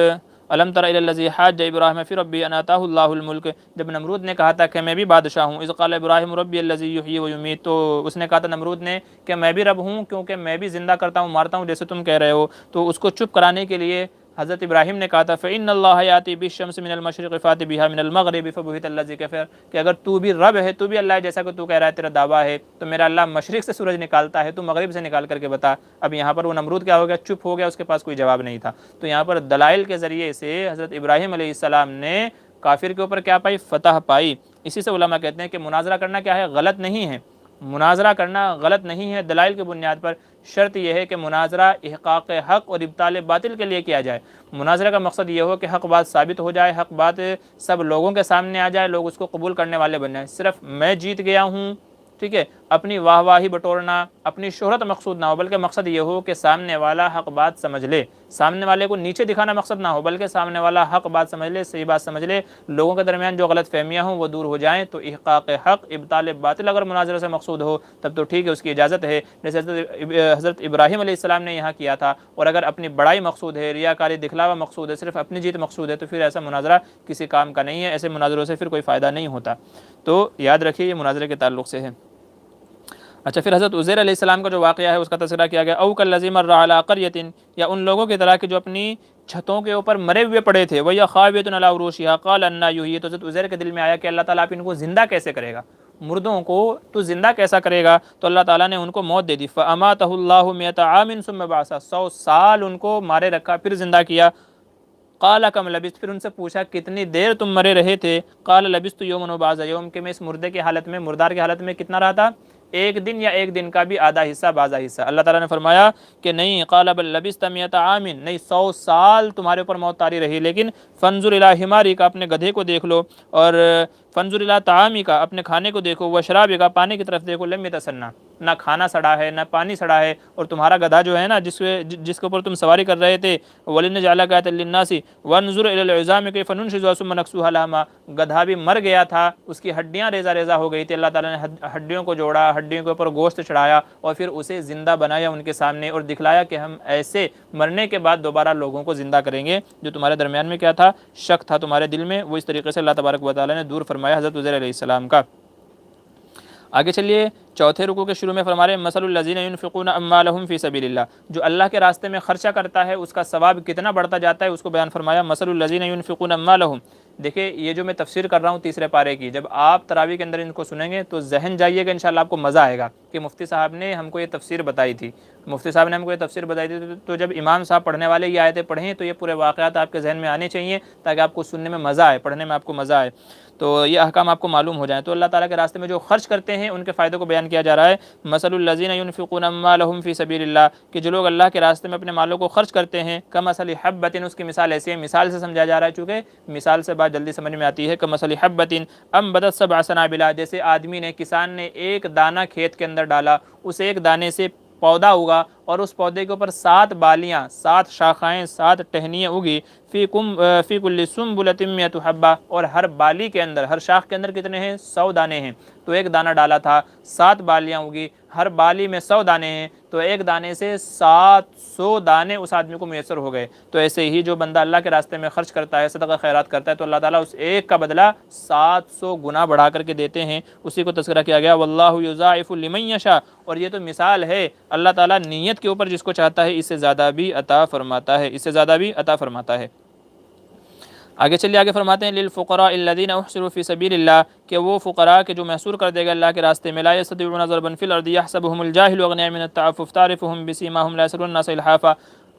الم تر الی الذی حاج ابراہیم فی ربہ ان آتاہ اللہ الملک، جب نمرود نے کہا تھا کہ میں بھی بادشاہ ہوں، اذ قال ابراہیم ربی الذی یحیی و یمیت، تو اس نے کہا تھا نمرود نے کہ میں بھی رب ہوں کیونکہ میں بھی زندہ کرتا ہوں مارتا ہوں جیسے تم کہہ رہے ہو۔ تو اس کو چپ کرانے کے لیے حضرت ابراہیم نے کہا تھا فإن اللہ یاتی بالشمس من المشرق فأت بها من المغرب فبہت الذی کفر، کہ اگر تو بھی رب ہے، تو بھی اللہ ہے جیسا کہ تو کہہ رہا ہے، تیرا دعویٰ ہے، تو میرا اللہ مشرق سے سورج نکالتا ہے، تو مغرب سے نکال کر کے بتا۔ اب یہاں پر وہ نمرود کیا ہو گیا، چپ ہو گیا، اس کے پاس کوئی جواب نہیں تھا۔ تو یہاں پر دلائل کے ذریعے سے حضرت ابراہیم علیہ السلام نے کافر کے اوپر کیا پائی، فتح پائی۔ اسی سے علماء کہتے ہیں کہ مناظرہ کرنا کیا ہے، غلط نہیں ہے، مناظرہ کرنا غلط نہیں ہے دلائل کی بنیاد پر۔ شرط یہ ہے کہ مناظرہ احقاق حق اور ابطال باطل کے لیے کیا جائے۔ مناظرہ کا مقصد یہ ہو کہ حق بات ثابت ہو جائے، حق بات سب لوگوں کے سامنے آ جائے، لوگ اس کو قبول کرنے والے بن جائیں۔ صرف میں جیت گیا ہوں، ٹھیک ہے، اپنی واہ واہی بٹورنا، اپنی شہرت مقصود نہ ہو، بلکہ مقصد یہ ہو کہ سامنے والا حق بات سمجھ لے، سامنے والے کو نیچے دکھانا مقصد نہ ہو، بلکہ سامنے والا حق بات سمجھ لے، صحیح بات سمجھ لے، لوگوں کے درمیان جو غلط فہمیاں ہوں وہ دور ہو جائیں۔ تو احقاق حق ابطال باطل اگر مناظرہ سے مقصود ہو تب تو ٹھیک ہے، اس کی اجازت ہے، جیسے حضرت ابراہیم علیہ السلام نے یہاں کیا تھا۔ اور اگر اپنی بڑائی مقصود ہے، ریاکاری دکھلاوا مقصود ہے، صرف اپنی جیت مقصود ہے، تو پھر ایسا مناظرہ کسی کام کا نہیں ہے، ایسے مناظروں سے پھر کوئی فائدہ نہیں ہوتا۔ تو یاد رکھیے یہ مناظرے کے تعلق سے ہے۔ اچھا، پھر حضرت عزیر علیہ السلام کا جو واقعہ ہے اس کا تذکرہ کیا گیا، او کالذی مر علی قریۃ، یا ان لوگوں کی طرح کہ جو اپنی چھتوں کے اوپر مرے ہوئے پڑے تھے، وَهِيَ خَاوِيَةٌ عَلَىٰ عُرُوشِهَا قَالَ أَنَّىٰ يُحْيِي، تو حضرت عزیر کے دل میں آیا کہ اللہ تعالیٰ آپ ان کو زندہ کیسے کرے گا، مردوں کو تو زندہ کیسا کرے گا؟ تو اللہ تعالیٰ نے ان کو موت دے دی۔ فَأَمَاتَهُ اللَّهُ مِائَةَ عَامٍ ثُمَّ بَعَثَهُ، 100 سال ان کو مارے رکھا پھر زندہ کیا۔ قَالَ كَمْ لَبِثْتَ، پھر ان سے پوچھا کتنی دیر تم مرے رہے تھے؟ قَالَ لَبِثْتُ يَوْمًا وَبَعْضَ يَوْمٍ، کہ میں اس مردے کی حالت میں، مردار کی حالت میں کتنا رہا تھا؟ ایک دن یا ایک دن کا بھی آدھا حصہ بعضا حصہ۔ اللہ تعالیٰ نے فرمایا کہ نہیں، قَالَ بَل لَبِثْتَ مِائَةَ عَامٍ، نہیں 100 سال تمہارے اوپر موت طاری رہی، لیکن فَانظُرْ إِلَىٰ حِمَارِكَ، اپنے گدھے کو دیکھ لو، اور فَانظُرْ إِلَىٰ طَعَامِكَ، اپنے کھانے کو دیکھو، وَشَرَابِكَ، پانی کی طرف دیکھو، لَمْ يَتَسَنَّىٰ، نہ کھانا سڑا ہے نہ پانی سڑا ہے، اور تمہارا گدھا جو ہے نا جس کے اوپر تم سواری کر رہے تھے، وَلِنَجْعَلَكَ آیَةً لِلنَّاسِ وَانظُرْ إِلَى الْعِظَامِ كَيْفَ نُنشِزُهَا ثُمَّ نَكْسُوهَا لَحْمًا، گدھا بھی مر گیا تھا، اس کی ہڈیاں ریزہ ریزہ ہو گئی تھی، اللہ تعالیٰ نے ہڈیوں کو جوڑا، ہڈیوں کے اوپر گوشت چڑھایا اور پھر اسے زندہ بنایا ان کے سامنے، اور دکھلایا کہ ہم ایسے مرنے کے بعد دوبارہ لوگوں کو زندہ کریں گے۔ جو تمہارے درمیان میں کیا تھا، شک تھا تمہارے دل میں، وہ اس طریقے سے اللہ تبارک و تعالیٰ نے دور فرمایا حضرت عزیر علیہ السلام کا۔ آگے چلیے، چوتھے رکوع کے شروع میں فرما رہے ہیں مثل الذین ينفقون اموالهم فی سبیل اللہ، جو اللہ کے راستے میں خرچہ کرتا ہے اس کا ثواب کتنا بڑھتا جاتا ہے، اس کو بیان فرمایا مثل الذین ينفقون اموالهم۔ دیکھیں یہ جو میں تفسیر کر رہا ہوں تیسرے پارے کی، جب آپ تراویح کے اندر ان کو سنیں گے تو ذہن جائیے گا، انشاءاللہ آپ کو مزہ آئے گا کہ مفتی صاحب نے ہم کو یہ تفسیر بتائی تھی، مفتی صاحب نے ہم کو یہ تفسیر بتائی تھی، تو جب امام صاحب پڑھنے والے یہ آیتیں پڑھیں تو یہ پورے واقعات آپ کے ذہن میں آنے چاہیے تاکہ آپ کو سننے میں مزہ آئے، پڑھنے میں آپ کو مزہ آئے، تو یہ احکام آپ کو معلوم ہو جائیں۔ تو اللہ تعالیٰ کے راستے میں جو خرچ کرتے ہیں ان کے فائدوں کو بیان کیا جا رہا ہے، مثل الذین ينفقون اموالهم فی سبیل اللہ، کہ جو لوگ اللہ کے راستے میں اپنے مالوں کو خرچ کرتے ہیں، کمثل حبۃ، اس کی مثال ایسی ہے، مثال سے سمجھا جا رہا ہے چونکہ مثال سے بات جلدی سمجھ میں آتی ہے، کمثل حبۃ انبتت سبع سنابل، جیسے آدمی نے، کسان نے ایک دانہ کھیت کے اندر ڈالا، اس ایک دانے سے پودا ہوگا اور اس پودے کے اوپر 7 بالیاں، 7 شاخائیں، 7 ٹہنیاں اگی، فی کل سنبلۃ مئۃ حبۃ، اور ہر بالی کے اندر، ہر شاخ کے اندر کتنے ہیں، 100 دانے ہیں، تو ایک دانہ ڈالا تھا، 7 بالیاں اگی، ہر بالی میں 100 دانے ہیں، تو ایک دانے سے 700 دانے اس آدمی کو میسر ہو گئے۔ تو ایسے ہی جو بندہ اللہ کے راستے میں خرچ کرتا ہے، صدقہ خیرات کرتا ہے، تو اللہ تعالیٰ اس ایک کا بدلہ 700 گنا بڑھا کر کے دیتے ہیں، اسی کو تذکرہ کیا گیا، واللہ یضاعف لمن یشاء، اور یہ تو مثال ہے، اللہ تعالیٰ نیت کے اوپر جس کو چاہتا ہے اس سے زیادہ بھی عطا فرماتا ہے، اس سے زیادہ بھی عطا فرماتا ہے۔ آگے چلیے، آگے فرماتے ہیں للفقراء الذین احصروا فی سبیل اللہ، کہ وہ فقراء کے جو محصور کر دے گا اللہ کے راستے میں، لا یستطیعون ضربا فی الارض یحسبهم الجاہل اغنیاء من التعفف تعرفهم بسیماہم لا یسألون الناس الحافا،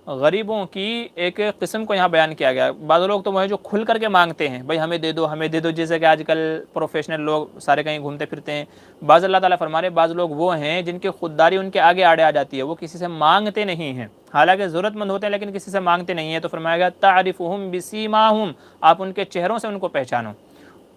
غریبوں کی ایک قسم کو یہاں بیان کیا گیا۔ بعض لوگ تو وہ ہیں جو کھل کر کے مانگتے ہیں، بھائی ہمیں دے دو ہمیں دے دو، جیسے کہ آج کل پروفیشنل لوگ سارے کہیں گھومتے پھرتے ہیں۔ بعض اللہ تعالیٰ فرما رہے بعض لوگ وہ ہیں جن کی خودداری ان کے آگے آڑے آ جاتی ہے، وہ کسی سے مانگتے نہیں ہیں، حالانکہ ضرورت مند ہوتے ہیں لیکن کسی سے مانگتے نہیں ہیں، تو فرمایا گیا تعرفهم بسیماہم، آپ ان کے چہروں سے ان کو پہچانو،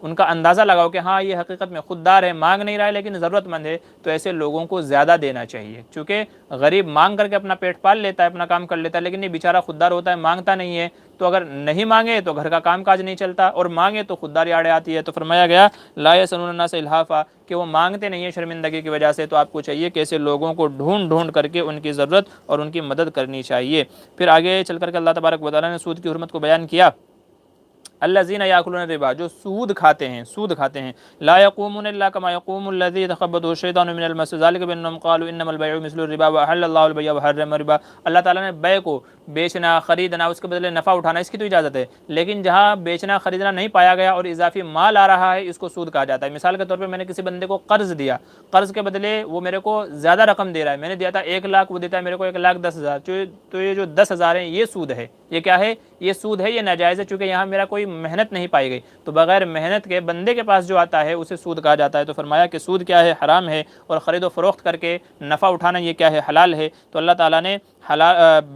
ان کا اندازہ لگاؤ کہ ہاں یہ حقیقت میں خوددار ہے، مانگ نہیں رہا ہے لیکن ضرورت مند ہے، تو ایسے لوگوں کو زیادہ دینا چاہیے، چونکہ غریب مانگ کر کے اپنا پیٹ پال لیتا ہے، اپنا کام کر لیتا ہے، لیکن یہ بیچارہ خوددار ہوتا ہے، مانگتا نہیں ہے، تو اگر نہیں مانگے تو گھر کا کام کاج نہیں چلتا، اور مانگے تو خودداری آڑے آتی ہے۔ تو فرمایا گیا لا یسألون الناس الحافا، کہ وہ مانگتے نہیں ہیں شرمندگی کی وجہ سے، تو آپ کو چاہیے کہ ایسے لوگوں کو ڈھونڈ ڈھونڈ کر کے ان کی ضرورت اور ان کی مدد کرنی چاہیے۔ پھر آگے چل کر کے اللہ تبارک و تعالیٰ نے سود کی حرمت کو بیان کیا، الذین یاکلون الربا، جو سود کھاتے ہیں، سود کھاتے ہیں، لا یقومون الا کما یقوم الذی یتخبطہ الشیطان من المس، ذلک بانہم قالوا انما البیع مثل الربا واحل اللہ البیع وحرم الربا، اللہ تعالیٰ نے بیع کو، بیچنا خریدنا، اس کے بدلے نفع اٹھانا، اس کی تو اجازت ہے، لیکن جہاں بیچنا خریدنا نہیں پایا گیا اور اضافی مال آ رہا ہے، اس کو سود کہا جاتا ہے۔ مثال کے طور پہ میں نے کسی بندے کو قرض دیا، قرض کے بدلے وہ میرے کو زیادہ رقم دے رہا ہے، میں نے دیا تھا 1 لاکھ، وہ دیتا ہے میرے کو 1,10,000، تو یہ جو 10,000 ہیں یہ سود ہے، یہ کیا ہے، یہ سود ہے، یہ ناجائز ہے، چونکہ یہاں میرا کوئی محنت نہیں پائی گئی، تو بغیر محنت کے بندے کے پاس جو آتا ہے اسے سود کہا جاتا ہے۔ تو فرمایا کہ سود کیا ہے، حرام ہے، اور خرید و فروخت کر کے نفع اٹھانا یہ کیا ہے، حلال ہے۔ تو اللہ تعالیٰ نے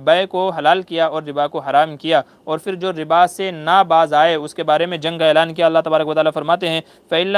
بیع کو حلال کیا اور ربا کو حرام کیا، اور پھر جو ربا سے نہ باز آئے اس کے بارے میں جنگ کا اعلان کیا۔ اللہ تبارک و تعالیٰ فرماتے ہیں فَإِن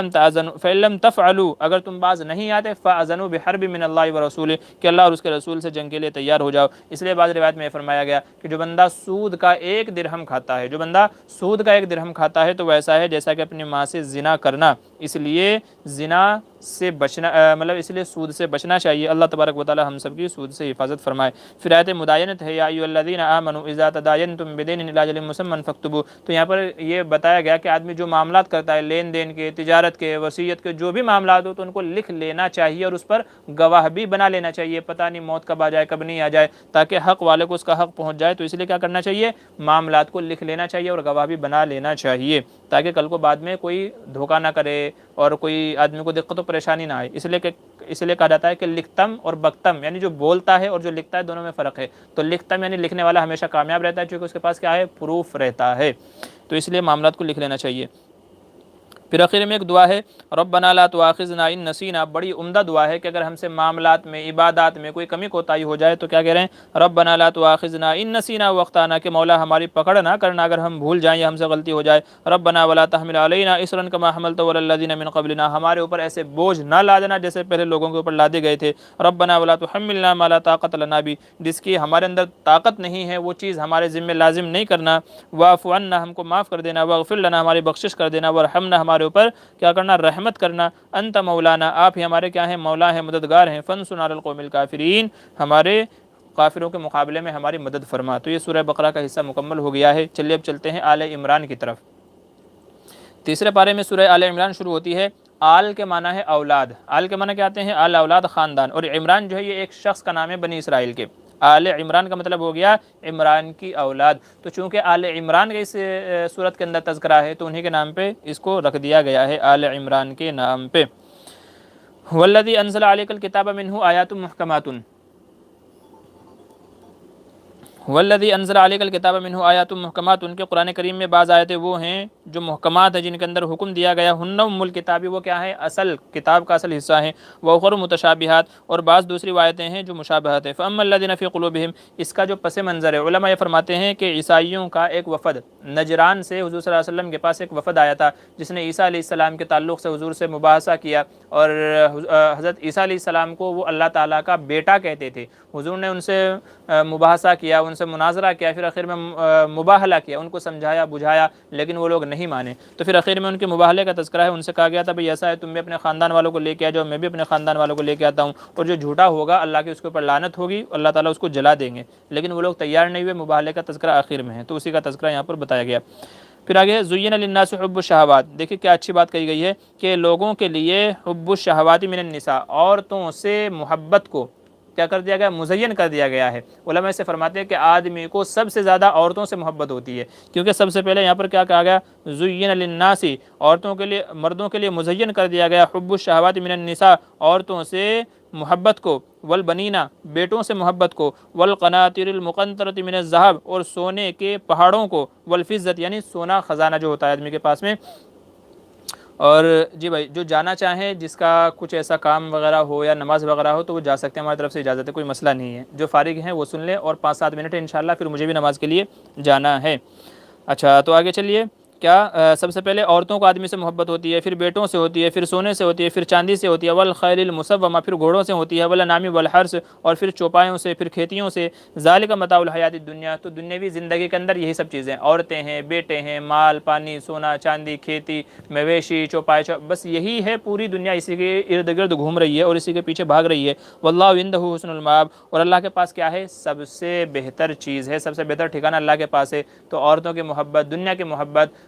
لَمْ تَفْعَلُوا، اگر تم باز نہیں آتے، فَأَذَنُوا بِحَرْبٍ مِّنَ اللَّهِ وَرَسُولِهِ، کہ اللہ اور اس کے رسول سے جنگ کے لیے تیار ہو جاؤ۔ اس لیے بعض روایت میں فرمایا گیا کہ جو بندہ سود کا 1 درہم کھاتا ہے، جو بندہ سود کا 1 درہم کھاتا ہے تو وہ ایسا ہے جیسا کہ اپنی ماں سے زنا کرنا، اس لیے زنا سے بچنا مطلب اس لیے سود سے بچنا چاہیے۔ اللہ تبارک و تعالی ہم سب کی سود سے حفاظت فرمائے۔ پھر آیت مداینت ہے، یا ایھا الذین آمنوا اذا تداینتم بدین الی اجل مسمى فاکتبوا، تو یہاں پر یہ بتایا گیا کہ آدمی جو معاملات کرتا ہے، لین دین کے، تجارت کے، وصیت کے، جو بھی معاملات ہو تو ان کو لکھ لینا چاہیے اور اس پر گواہ بھی بنا لینا چاہیے۔ پتہ نہیں موت کب آ جائے کب نہیں آ جائے، تاکہ حق والے کو اس کا حق پہنچ جائے، تو اس لیے کیا کرنا چاہیے، معاملات کو لکھ لینا چاہیے اور گواہ بھی بنا لینا چاہیے، تاکہ کل کو بعد میں کوئی دھوکہ نہ کرے اور کوئی آدمی کو دقت و پریشانی نہ آئے۔ اس لیے کہا جاتا ہے کہ لکھتم اور بکتم، یعنی جو بولتا ہے اور جو لکھتا ہے دونوں میں فرق ہے۔ تو لکھتم یعنی لکھنے والا ہمیشہ کامیاب رہتا ہے، چونکہ اس کے پاس کیا ہے، پروف رہتا ہے، تو اس لیے معاملات کو لکھ لینا چاہیے۔ پھر آخر میں ایک دعا ہے، ربنا لا تؤاخذنا ان نسینا، بڑی عمدہ دعا ہے کہ اگر ہم سے معاملات میں، عبادات میں کوئی کمی کوتاہی ہو جائے تو کیا کہہ رہے ہیں، ربنا لا تؤاخذنا ان نسینا واخطانا، کہ مولا ہماری پکڑ نہ کرنا اگر ہم بھول جائیں یا ہم سے غلطی ہو جائے۔ ربنا ولا تحمل علینا اصرا کما حملته علی الذین من قبلنا، ہمارے اوپر ایسے بوجھ نہ لا دینا جیسے پہلے لوگوں کے اوپر لادے گئے تھے۔ ربنا ولا تحملنا ما لا طاقت لنا به، جس کی ہمارے اندر طاقت نہیں ہے وہ چیز ہمارے ذمہ لازم نہیں کرنا۔ واعف عنا، ہم کو معاف کر دینا۔ واغفر لنا، ہماری بخشش کر دینا۔ وارحمنا، ہمارے اوپر کیا کرنا، رحمت کرنا۔ انت مولانا، آپ ہی ہمارے کیا ہیں، مولا ہیں، مددگار ہیں۔ فانصرنا علی القوم الکافرین، ہمارے کافروں کے مقابلے میں ہماری مدد فرما۔ تو یہ سورہ بقرہ کا حصہ مکمل ہو گیا ہے۔ چلیے اب چلتے ہیں آل عمران کی طرف۔ تیسرے پارے میں سورہ آل عمران شروع ہوتی ہے۔ آل کے معنی ہے اولاد، آل کے معنی کیا آتے ہیں، آل اولاد، خاندان، اور عمران جو ہے یہ ایک شخص کا نام ہے بنی اسرائیل کے۔ آل عمران کا مطلب ہو گیا عمران کی اولاد، تو چونکہ آل عمران کا اس صورت کے اندر تذکرہ ہے تو انہی کے نام پہ اس کو رکھ دیا گیا ہے، آل عمران کے نام پہ۔ والذی انزل علیک الکتاب منہ آیات محکمات، والذی انزل علیک الکتاب منہ آیات محکمات، ان کے قرآن کریم میں بعض آیتیں وہ ہیں جو محکمات ہیں، جن کے اندر حکم دیا گیا، ہن ام الکتاب، وہ کیا ہے، اصل کتاب کا اصل حصہ ہیں، واخر متشابہات، اور بعض دوسری آیتیں ہیں جو مشابہت ہیں۔ فاما الذین فی قلوبہم، اس کا جو پس منظر ہے، علماء یہ فرماتے ہیں کہ عیسائیوں کا ایک وفد نجران سے حضور صلی اللہ علیہ وسلم کے پاس ایک وفد آیا تھا، جس نے عیسیٰ علیہ السلام کے تعلق سے حضور سے مباحثہ کیا، اور حضرت عیسیٰ علیہ السلام کو وہ اللہ تعالیٰ کا بیٹا کہتے تھے۔ حضور نے ان سے مباحثہ کیا، ان سے مناظرہ کیا، پھر آخر میں مباہلہ کیا، ان کو سمجھایا بجھایا، لیکن وہ لوگ نہیں مانے، تو پھر آخر میں ان کے مباہلے کا تذکرہ ہے۔ ان سے کہا گیا تھا بھئی ایسا ہے، تم بھی اپنے خاندان والوں کو لے کے آ جاؤ، میں بھی اپنے خاندان والوں کو لے کے آتا ہوں، اور جو جھوٹا ہوگا اللہ کی اس کے اوپر لعنت ہوگی، اللہ تعالیٰ اس کو جلا دیں گے، لیکن وہ لوگ تیار نہیں ہوئے۔ مباہلے کا تذکرہ آخر میں ہے، تو اسی کا تذکرہ یہاں پر بتایا گیا۔ پھر آگے زین للناس حب الشہوات، دیکھیں کیا اچھی بات کہی گئی ہے کہ لوگوں کے لیے حب الشہوات من النساء، عورتوں سے محبت کو کیا کر دیا گیا، مزین کر دیا گیا ہے۔ علماء سے فرماتے ہیں کہ آدمی کو سب سے زیادہ عورتوں سے محبت ہوتی ہے، کیونکہ سب سے پہلے یہاں پر کیا کہا گیا، زین للناس، عورتوں کے لیے، مردوں کے لیے مزین کر دیا گیا حب الشہوات من النساء، عورتوں سے محبت کو، والبنینا، بیٹوں سے محبت کو، والقناطر المقنطرۃ من الذهب، اور سونے کے پہاڑوں کو، والفضۃ یعنی سونا خزانہ جو ہوتا ہے آدمی کے پاس میں۔ اور جی بھائی جو جانا چاہیں، جس کا کچھ ایسا کام وغیرہ ہو یا نماز وغیرہ ہو تو وہ جا سکتے ہیں، ہماری طرف سے اجازت ہے، کوئی مسئلہ نہیں ہے۔ جو فارغ ہیں وہ سن لیں، اور 5-7 منٹ ہے انشاءاللہ، پھر مجھے بھی نماز کے لیے جانا ہے۔ اچھا تو آگے چلیے، کیا سب سے پہلے عورتوں کو آدمی سے محبت ہوتی ہے، پھر بیٹوں سے ہوتی ہے، پھر سونے سے ہوتی ہے، پھر چاندی سے ہوتی ہے، والخیل المسومہ، پھر گھوڑوں سے ہوتی ہے، والانعام والحرث، اور پھر چوپایوں سے، پھر کھیتیوں سے۔ ذالک متاع الحیات الدنیا، تو دنیاوی زندگی کے اندر یہی سب چیزیں، عورتیں ہیں، بیٹے ہیں، مال پانی، سونا چاندی، کھیتی، مویشی، چوپائے، بس یہی ہے، پوری دنیا اسی کے ارد گرد گھوم رہی ہے اور اسی کے پیچھے بھاگ رہی ہے۔ واللہ عندہ حسن المآب، اور اللہ کے پاس کیا ہے، سب سے بہتر چیز ہے، سب سے بہتر ٹھکانہ اللہ کے پاس ہے۔ تو عورتوں کی محبت، دنیا کی محبت،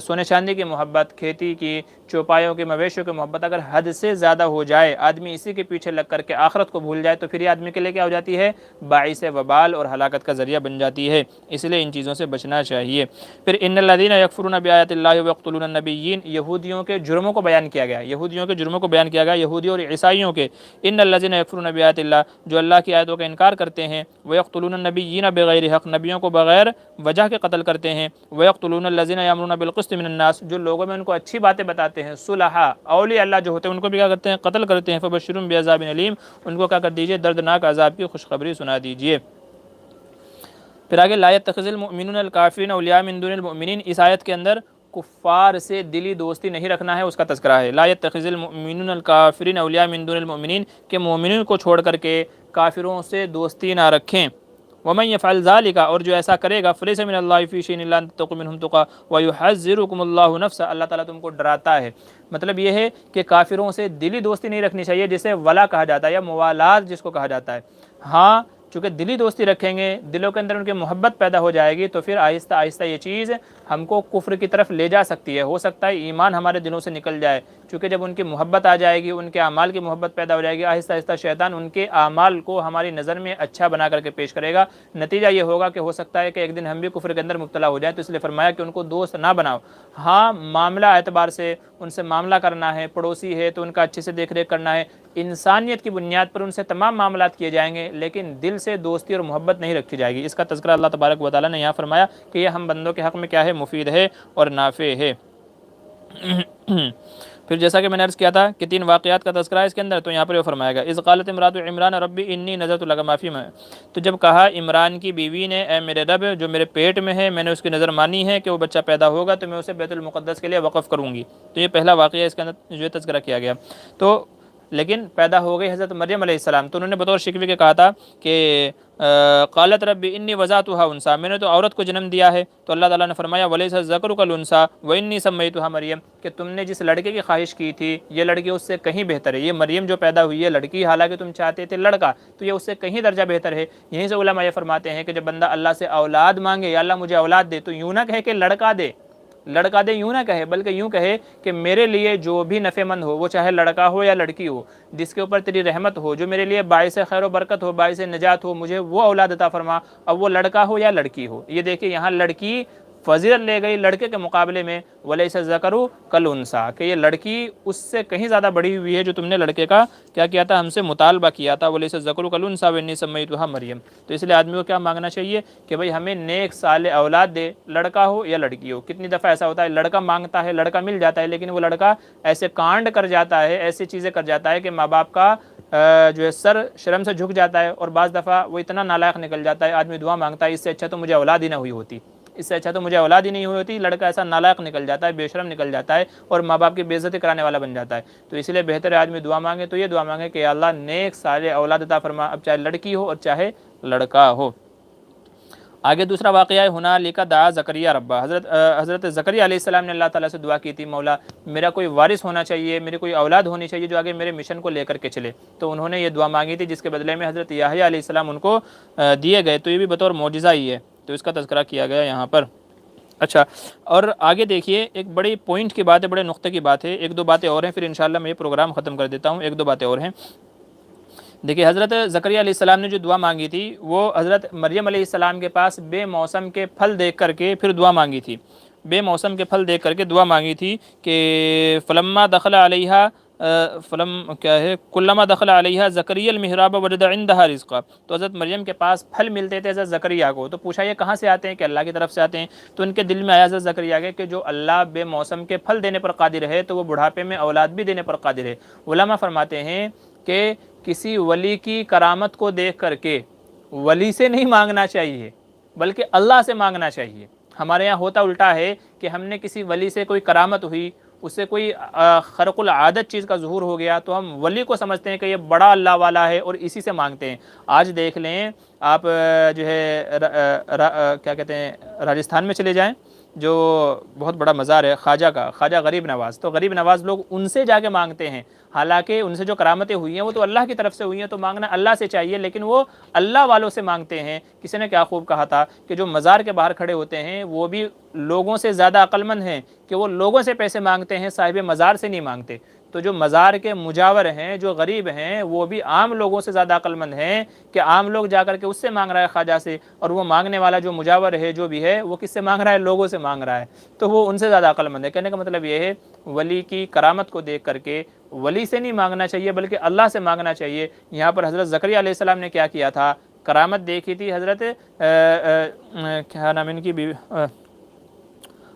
سونے چاندی کی محبت، کھیتی کی، چوپایوں کی، مویشیوں کی محبت اگر حد سے زیادہ ہو جائے، آدمی اسی کے پیچھے لگ کر کے آخرت کو بھول جائے، تو پھر یہ آدمی کے لیے کیا ہو جاتی ہے، باعث وبال اور ہلاکت کا ذریعہ بن جاتی ہے، اس لیے ان چیزوں سے بچنا چاہیے۔ پھر ان الذین یکفرون بآیات اللہ ویقتلون النبیین، یہودیوں کے جرموں کو بیان کیا گیا، یہودیوں کے جرموں کو بیان کیا گیا، یہودیوں اور عیسائیوں کے۔ ان الذین یکفرون بآیات اللہ، جو اللہ کی آیتوں کا انکار کرتے ہیں، ویقتلون النبیین بغیر حق، نبیوں کو بغیر وجہ کے قتل کرتے ہیں، ویقتلون الذین یامرون بالقسط من الناس، جو لوگوں میں ان کو اچھی باتیں بتاتے ہیں، صلحاء اولیاء اللہ جو ہوتے ہیں ان کو بھی کیا کرتے ہیں، قتل کرتے ہیں۔ فبشرهم بعذاب علیم، ان کو کیا کر دیجئے، دردناک عذاب کی خوشخبری سنا دیجئے۔ پھر آگے لا يتخذ المؤمنون الکافرین اولیاء من دون المؤمنین، اس آیت کے اندر کفار سے دلی دوستی نہیں رکھنا ہے، اس کا تذکرہ ہے۔ لا يتخذ المؤمنون الکافرین اولیاء من دون المؤمنین، کہ مومنین کو چھوڑ کر کے کافروں سے دوستی نہ رکھیں۔ ومن یفعل ذلک، اور جو ایسا کرے گا، فلیس من اللہ فی شیء الا ان تتقوا منهم تقا ویحذرکم اللہ نفسہ، اللہ تعالیٰ تم کو ڈراتا ہے۔ مطلب یہ ہے کہ کافروں سے دلی دوستی نہیں رکھنی چاہیے، جسے ولا کہا جاتا ہے یا موالات جس کو کہا جاتا ہے۔ ہاں چونکہ دلی دوستی رکھیں گے، دلوں کے اندر ان کے محبت پیدا ہو جائے گی، تو پھر آہستہ آہستہ یہ چیز ہم کو کفر کی طرف لے جا سکتی ہے، ہو سکتا ہے ایمان ہمارے دلوں سے نکل جائے، چونکہ جب ان کی محبت آ جائے گی، ان کے اعمال کی محبت پیدا ہو جائے گی، آہستہ آہستہ شیطان ان کے اعمال کو ہماری نظر میں اچھا بنا کر کے پیش کرے گا، نتیجہ یہ ہوگا کہ ہو سکتا ہے کہ ایک دن ہم بھی کفر کے اندر مبتلا ہو جائیں، تو اس لیے فرمایا کہ ان کو دوست نہ بناؤ۔ ہاں معاملہ اعتبار سے ان سے معاملہ کرنا ہے، پڑوسی ہے تو ان کا اچھے سے دیکھ ریکھ کرنا ہے، انسانیت کی بنیاد پر ان سے تمام معاملات کیے جائیں گے، لیکن دل سے دوستی اور محبت نہیں رکھی جائے گی۔ اس کا تذکرہ اللہ تبارک و تعالیٰ نے یہاں فرمایا کہ یہ ہم بندوں کے حق میں کیا ہے، مفید ہے اور نافع ہے۔ پھر جیسا کہ میں نے عرض کیا تھا کہ 3 واقعات کا تذکرہ ہے اس کے اندر، تو یہاں پر یہ فرمایا گا اذ قالت امرأۃ عمران ربی انی نذرت لک ما فی، تو جب کہا عمران کی بیوی نے اے میرے رب جو میرے پیٹ میں ہے، میں نے اس کی نظر مانی ہے کہ وہ بچہ پیدا ہوگا تو میں اسے بیت المقدس کے لیے وقف کروں گی۔ تو یہ پہلا واقعہ اس کے اندر جو تذکرہ کیا گیا۔ تو لیکن پیدا ہو گئی حضرت مریم علیہ السلام، تو انہوں نے بطور شکوے کے کہا تھا کہ قالت رب انی وضعتها انثى، میں نے تو عورت کو جنم دیا ہے، تو اللہ تعالیٰ نے فرمایا ولیس الذکر کالانثى وانی سمیتها مریم، کہ تم نے جس لڑکے کی خواہش کی تھی یہ لڑکی اس سے کہیں بہتر ہے، یہ مریم جو پیدا ہوئی ہے لڑکی، حالانکہ تم چاہتے تھے لڑکا، تو یہ اس سے کہیں درجہ بہتر ہے۔ یہیں سے علماء یہ فرماتے ہیں کہ جب بندہ اللہ سے اولاد مانگے، یا اللہ مجھے اولاد دے، تو یوں نہ کہے کہ لڑکا دے، لڑکا دے یوں نہ کہے، بلکہ یوں کہے کہ میرے لیے جو بھی نفع مند ہو، وہ چاہے لڑکا ہو یا لڑکی ہو، جس کے اوپر تیری رحمت ہو، جو میرے لیے باعث خیر و برکت ہو، باعث نجات ہو، مجھے وہ اولاد عطا فرما، اب وہ لڑکا ہو یا لڑکی ہو۔ یہ دیکھیں یہاں لڑکی فضیلت لے گئی لڑکے کے مقابلے میں، ولیس الذکر کالانثی، کہ یہ لڑکی اس سے کہیں زیادہ بڑی ہوئی ہے جو تم نے لڑکے کا کیا کیا تھا، ہم سے مطالبہ کیا تھا، ولیس الذکر کالانثی وانی سمیتها مریم۔ تو اس لیے آدمی کو کیا مانگنا چاہیے کہ بھئی ہمیں نیک صالح اولاد دے، لڑکا ہو یا لڑکی ہو۔ کتنی دفعہ ایسا ہوتا ہے لڑکا مانگتا ہے، لڑکا مل جاتا ہے، لیکن وہ لڑکا ایسے کانڈ کر جاتا ہے، ایسی چیزیں کر جاتا ہے کہ ماں باپ کا جو ہے سر شرم سے جھک جاتا ہے، اور بعض دفعہ وہ اتنا نالائق نکل جاتا ہے، آدمی دعا مانگتا ہے اس سے اچھا تو مجھے اولاد ہی نہ ہوئی ہوتی، اس سے اچھا تو مجھے اولاد ہی نہیں ہوئی ہوتی۔ لڑکا ایسا نالائق نکل جاتا ہے، بے شرم نکل جاتا ہے، اور ماں باپ کی بے عزتی کرانے والا بن جاتا ہے۔ تو اس لیے بہتر ہے آدمی دعا مانگے تو یہ دعا مانگے کہ یا اللہ نیک صالح اولاد عطا فرما، اب چاہے لڑکی ہو اور چاہے لڑکا ہو۔ آگے دوسرا واقعہ ہے ہنالک دعا زکریا ربہ، حضرت زکریا علیہ السلام نے اللہ تعالیٰ سے دعا کی تھی، مولا میرا کوئی وارث ہونا چاہیے، میری کوئی اولاد ہونی چاہیے جو آگے میرے مشن کو لے کر کے چلے، تو انہوں نے یہ دعا مانگی تھی، جس کے بدلے میں حضرت یحییٰ علیہ السلام ان کو دیے گئے، تو یہ بھی بطور معجزہ ہی ہے، تو اس کا تذکرہ کیا گیا یہاں پر۔ اچھا، اور آگے دیکھیے ایک بڑی پوائنٹ کی بات ہے، بڑے نقطے کی بات ہے، ایک دو باتیں اور ہیں، پھر انشاءاللہ میں یہ پروگرام ختم کر دیتا ہوں، ایک دو باتیں اور ہیں۔ دیکھیے حضرت زکریا علیہ السلام نے جو دعا مانگی تھی وہ حضرت مریم علیہ السلام کے پاس بے موسم کے پھل دیکھ کر کے پھر دعا مانگی تھی، بے موسم کے پھل دیکھ کر کے دعا مانگی تھی کہ فلما دخل علیہا کلما دخل علیہا زکریا المحراب وجد عندها رزقا، تو حضرت مریم کے پاس پھل ملتے تھے حضرت زکریا کو، تو پوچھا یہ کہاں سے آتے ہیں، کہ اللہ کی طرف سے آتے ہیں، تو ان کے دل میں آیا حضرت زکریا کے کہ جو اللہ بے موسم کے پھل دینے پر قادر ہے تو وہ بڑھاپے میں اولاد بھی دینے پر قادر ہے۔ علماء فرماتے ہیں کہ کسی ولی کی کرامت کو دیکھ کر کے ولی سے نہیں مانگنا چاہیے بلکہ اللہ سے مانگنا چاہیے۔ ہمارے یہاں ہوتا الٹا ہے کہ ہم نے کسی ولی سے کوئی کرامت ہوئی، اس سے کوئی خرق العادت چیز کا ظہور ہو گیا تو ہم ولی کو سمجھتے ہیں کہ یہ بڑا اللہ والا ہے اور اسی سے مانگتے ہیں۔ آج دیکھ لیں آپ جو ہے کیا کہتے ہیں راجستھان میں چلے جائیں، جو بہت بڑا مزار ہے خواجہ کا، خواجہ غریب نواز، تو غریب نواز لوگ ان سے جا کے مانگتے ہیں، حالانکہ ان سے جو کرامتیں ہوئی ہیں وہ تو اللہ کی طرف سے ہوئی ہیں، تو مانگنا اللہ سے چاہیے، لیکن وہ اللہ والوں سے مانگتے ہیں۔ کسی نے کیا خوب کہا تھا کہ جو مزار کے باہر کھڑے ہوتے ہیں وہ بھی لوگوں سے زیادہ عقل مند ہیں، کہ وہ لوگوں سے پیسے مانگتے ہیں، صاحب مزار سے نہیں مانگتے۔ تو جو مزار کے مجاور ہیں، جو غریب ہیں، وہ بھی عام لوگوں سے زیادہ عقل مند ہیں، کہ عام لوگ جا کر کے اس سے مانگ رہا ہے خواجہ سے، اور وہ مانگنے والا جو مجاور ہے جو بھی ہے وہ کس سے مانگ رہا ہے، لوگوں سے مانگ رہا ہے، تو وہ ان سے زیادہ عقل مند ہے۔ کہنے کا مطلب یہ ہے ولی کی کرامت کو دیکھ کر کے ولی سے نہیں مانگنا چاہیے بلکہ اللہ سے مانگنا چاہیے۔ یہاں پر حضرت زکریا علیہ السلام نے کیا کیا تھا، کرامت دیکھی تھی حضرت کیا نام ان کی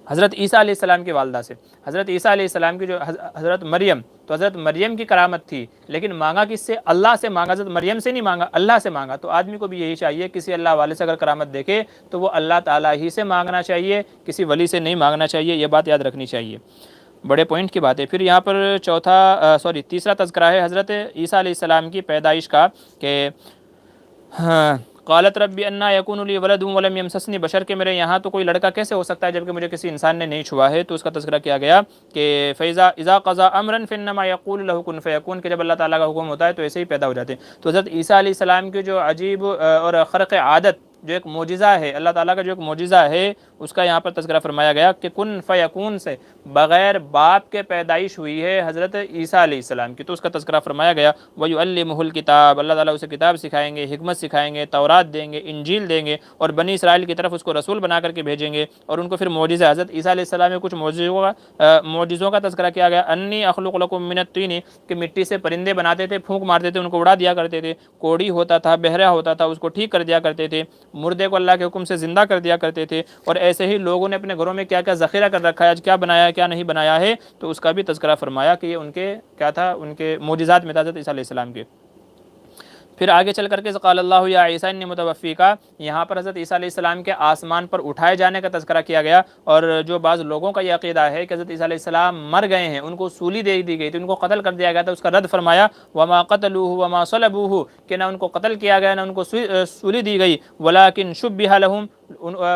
حضرت عیسیٰ علیہ السلام کی والدہ سے، حضرت عیسیٰ علیہ السلام کی جو حضرت مریم، تو حضرت مریم کی کرامت تھی، لیکن مانگا کس سے، اللہ سے مانگا، حضرت مریم سے نہیں مانگا، اللہ سے مانگا۔ تو آدمی کو بھی یہی چاہیے کسی اللہ والے سے اگر کرامت دیکھے تو وہ اللہ تعالیٰ ہی سے مانگنا چاہیے، کسی ولی سے نہیں مانگنا چاہیے، یہ بات یاد رکھنی چاہیے، بڑے پوائنٹ کی بات ہے۔ پھر یہاں پر تیسرا تذکرہ ہے حضرت عیسیٰ علیہ السلام کی پیدائش کا، کہ قالت رب انا یکون لی ولد ولم یمسسنی بشر، کہ میرے یہاں تو کوئی لڑکا کیسے ہو سکتا ہے جبکہ مجھے کسی انسان نے نہیں چھوا ہے. تو اس کا تذکرہ کیا گیا کہ فیضا اذا قضا امرا فانما یقول له کن فیکون، کہ جب اللہ تعالیٰ کا حکم ہوتا ہے تو ایسے ہی پیدا ہو جاتے ہیں. تو حضرت عیسیٰ علیہ السلام کی جو عجیب اور خرق عادت جو ایک معجزہ ہے، اللہ تعالیٰ کا جو ایک معجزہ ہے، اس کا یہاں پر تذکرہ فرمایا گیا کہ کن فیکون سے بغیر باپ کے پیدائش ہوئی ہے حضرت عیسیٰ علیہ السلام کی. تو اس کا تذکرہ فرمایا گیا وَيُعَلِّمُهُ الْكِتَابَ، اللہ تعالیٰ اسے کتاب سکھائیں گے، حکمت سکھائیں گے، تورات دیں گے، انجیل دیں گے، اور بنی اسرائیل کی طرف اس کو رسول بنا کر کے بھیجیں گے. اور ان کو پھر معجزہ حضرت عیسیٰ علیہ السلام میں کچھ معجزوں کا تذکرہ کیا گیا. انی اخلق لکم من الطین، کہ مٹی سے پرندے بناتے تھے، پھونک مارتے تھے، ان کو اڑا دیا کرتے تھے. کوڑی ہوتا تھا، بہرا ہوتا تھا، اس کو ٹھیک کر دیا کرتے تھے. مردے کو اللہ کے حکم سے زندہ کر دیا کرتے تھے. اور ایسے ہی لوگوں نے اپنے گھروں میں کیا کیا ذخیرہ کر رکھا ہے، آج کیا بنایا ہے کیا نہیں بنایا ہے، تو اس کا بھی تذکرہ فرمایا کہ یہ ان کے کیا تھا، ان کے معجزات میں تھا حضرت عیسیٰ علیہ السلام کے. پھر آگے چل کر کے قال اللہ یا عیسیٰ انی متوفیکا، یہاں پر حضرت عیسیٰ علیہ السلام کے آسمان پر اٹھائے جانے کا تذکرہ کیا گیا. اور جو بعض لوگوں کا یہ عقیدہ ہے کہ حضرت عیسیٰ علیہ السلام مر گئے ہیں، ان کو سولی دے دی گئی تھی، ان کو قتل کر دیا گیا تھا، اس کا رد فرمایا وما قتلوہ وما صلبوہ، کہ نہ ان کو قتل کیا گیا نہ ان کو سولی دی گئی، ولکن شبہ لہم،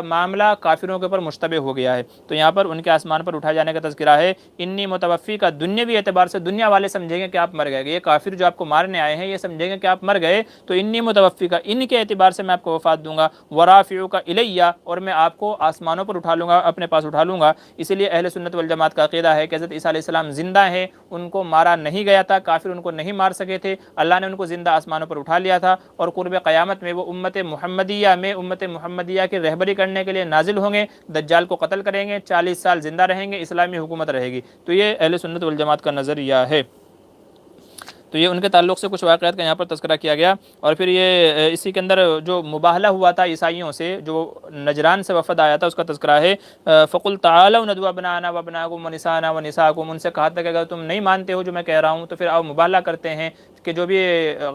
معاملہ کافروں کے اوپر مشتبہ ہو گیا ہے. تو یہاں پر ان کے آسمان پر اٹھائے جانے کا تذکرہ ہے. انی متوفی کا دنیاوی اعتبار سے دنیا والے سمجھیں گے کہ آپ مر گئے، یہ کافر جو آپ کو مارنے آئے ہیں یہ سمجھیں گے کہ آپ مر گئے، تو انی متوفی کا، ان کے اعتبار سے میں آپ کو وفات دوں گا. ورافعو کا الیہ، اور میں آپ کو آسمانوں پر اٹھا لوں گا، اپنے پاس اٹھا لوں گا. اسی لیے اہل سنت والجماعت کا عقیدہ ہے کہ حضرت عیسیٰ علیہ السلام زندہ ہیں، ان کو مارا نہیں گیا تھا، کافر ان کو نہیں مار سکے تھے، اللہ نے ان کو زندہ آسمانوں پر اٹھا لیا تھا. اور قرب قیامت میں وہ امت محمدیہ کی رہبری کرنے کے لیے نازل ہوں گے، دجال کو قتل کریں گے، 40 سال زندہ رہیں گے، اسلامی حکومت رہے گی. تو یہ اہل سنت والجماعت کا نظریہ ہے. تو یہ ان کے تعلق سے کچھ واقعات کا یہاں پر تذکرہ کیا گیا. اور پھر یہ اسی کے اندر جو مباہلہ ہوا تھا عیسائیوں سے، جو نجران سے وفد آیا تھا، اس کا تذکرہ ہے. فَقُلْ تَعَالَوْا نَدْعُوا أَبْنَاءَنَا وَأَبْنَاءَكُمْ وَنِسَاءَنَا وَنِسَاءَكُمْ، ان سے کہا تھا کہ اگر تم نہیں مانتے ہو جو میں کہہ رہا ہوں تو پھر آؤ مباہلہ کرتے ہیں کہ جو بھی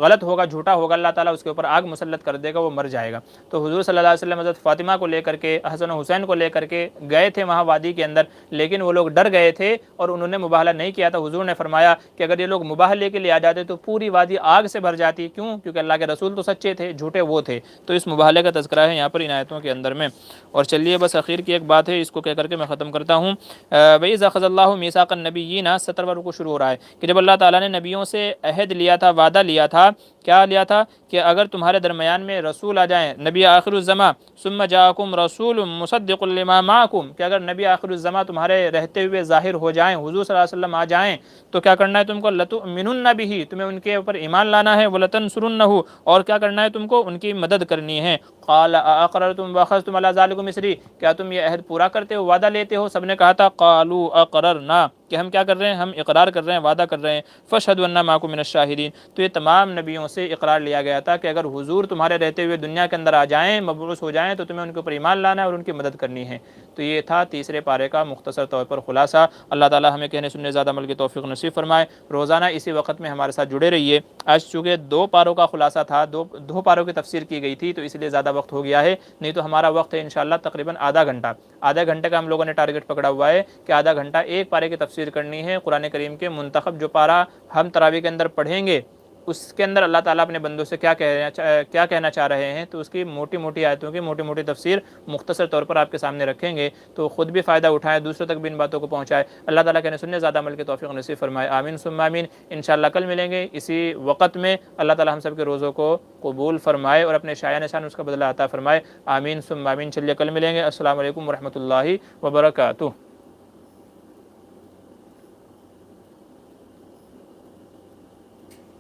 غلط ہوگا، جھوٹا ہوگا، اللہ تعالیٰ اس کے اوپر آگ مسلط کر دے گا، وہ مر جائے گا. تو حضور صلی اللہ علیہ وسلم حضرت فاطمہ کو لے کر کے، حسن و حسین کو لے کر کے گئے تھے وہاں وادی کے اندر، لیکن وہ لوگ ڈر گئے تھے اور انہوں نے مباہلہ نہیں کیا تھا. حضور نے فرمایا کہ اگر یہ لوگ مباہلے کے لیے آ جاتے تو پوری وادی آگ سے بھر جاتی. کیوں؟ کیونکہ اللہ کے رسول تو سچے تھے، جھوٹے وہ تھے. تو اس مباہلے کا تذکرہ ہے یہاں پر ان آیتوں کے اندر میں. اور چلیے بس اخیر کی ایک بات ہے، اس کو کہہ کر کے میں ختم کرتا ہوں. وَإِذْ أَخَذَ اللَّهُ مِيثَاقَ النَّبِيِّينَ، 17واں رکوع شروع ہو رہا ہے کہ جب اللہ تعالیٰ نے نبیوں سے عہد لیا تھا، وعدہ لیا تھا. کیا لیا تھا؟ کہ اگر تمہارے درمیان میں رسول آ جائیں، نبی آخر الزماں، ثم جاءکم رسول مصدق لما معکم، کہ اگر نبی آخر الزماں تمہارے رہتے ہوئے ظاہر ہو جائیں، حضور صلی اللہ علیہ وسلم آ جائیں، تو کیا کرنا ہے تم کو؟ لتؤمنن بہ، تمہیں ان کے اوپر ایمان لانا ہے، ولتنصرنہ، اور کیا کرنا ہے تم کو؟ ان کی مدد کرنی ہے. قال اقررتم واخذتم علی ذلکم اصری، کیا تم یہ عہد پورا کرتے ہو، وعدہ لیتے ہو؟ سب نے کہا تھا قالوا اقررنا، کہ ہم کیا کر رہے ہیں؟ ہم اقرار کر رہے ہیں، وعدہ کر رہے ہیں. فاشهدوا ان معکم من الشاہدین، تو یہ تمام نبیوں سے اقرار لیا گیا تھا کہ اگر حضور تمہارے رہتے ہوئے دنیا کے اندر آ جائیں، مبعوث ہو جائیں، تو تمہیں ان کے اوپر ایمان لانا ہے اور ان کی مدد کرنی ہے. تو یہ تھا تیسرے پارے کا مختصر طور پر خلاصہ. اللہ تعالی ہمیں کہنے سننے زیادہ عمل کی توفیق نصیب فرمائے. روزانہ اسی وقت میں ہمارے ساتھ جڑے رہیے. آج چونکہ 2 پاروں کا خلاصہ تھا، دو پاروں کی تفسیر کی گئی تھی، تو اس لیے زیادہ وقت ہو گیا ہے. نہیں تو ہمارا وقت ہے انشاءاللہ تقریباً آدھا گھنٹے کا ہم لوگوں نے ٹارگٹ پکڑا ہوا ہے کہ آدھا گھنٹہ ایک پارے کی تفسیر کرنی ہے. قرآن کریم کے منتخب جو پارہ ہم تراویح کے اندر پڑھیں گے، اس کے اندر اللہ تعالیٰ اپنے بندوں سے کیا کہنا چاہ رہے ہیں، تو اس کی موٹی موٹی آیتوں کی موٹی موٹی تفسیر مختصر طور پر آپ کے سامنے رکھیں گے. تو خود بھی فائدہ اٹھائیں، دوسروں تک بھی ان باتوں کو پہنچائے. اللہ تعالیٰ کہنے سننے زیادہ عمل کی توفیق نصیب فرمائے. آمین ثم آمین. انشاءاللہ کل ملیں گے اسی وقت میں. اللہ تعالیٰ ہم سب کے روزوں کو قبول فرمائے اور اپنے شایع نشان اس کا بدلہ عطا فرمائے. آمین ثم آمین. چلیے کل ملیں گے. السلام علیکم ورحمۃ اللہ وبرکاتہ.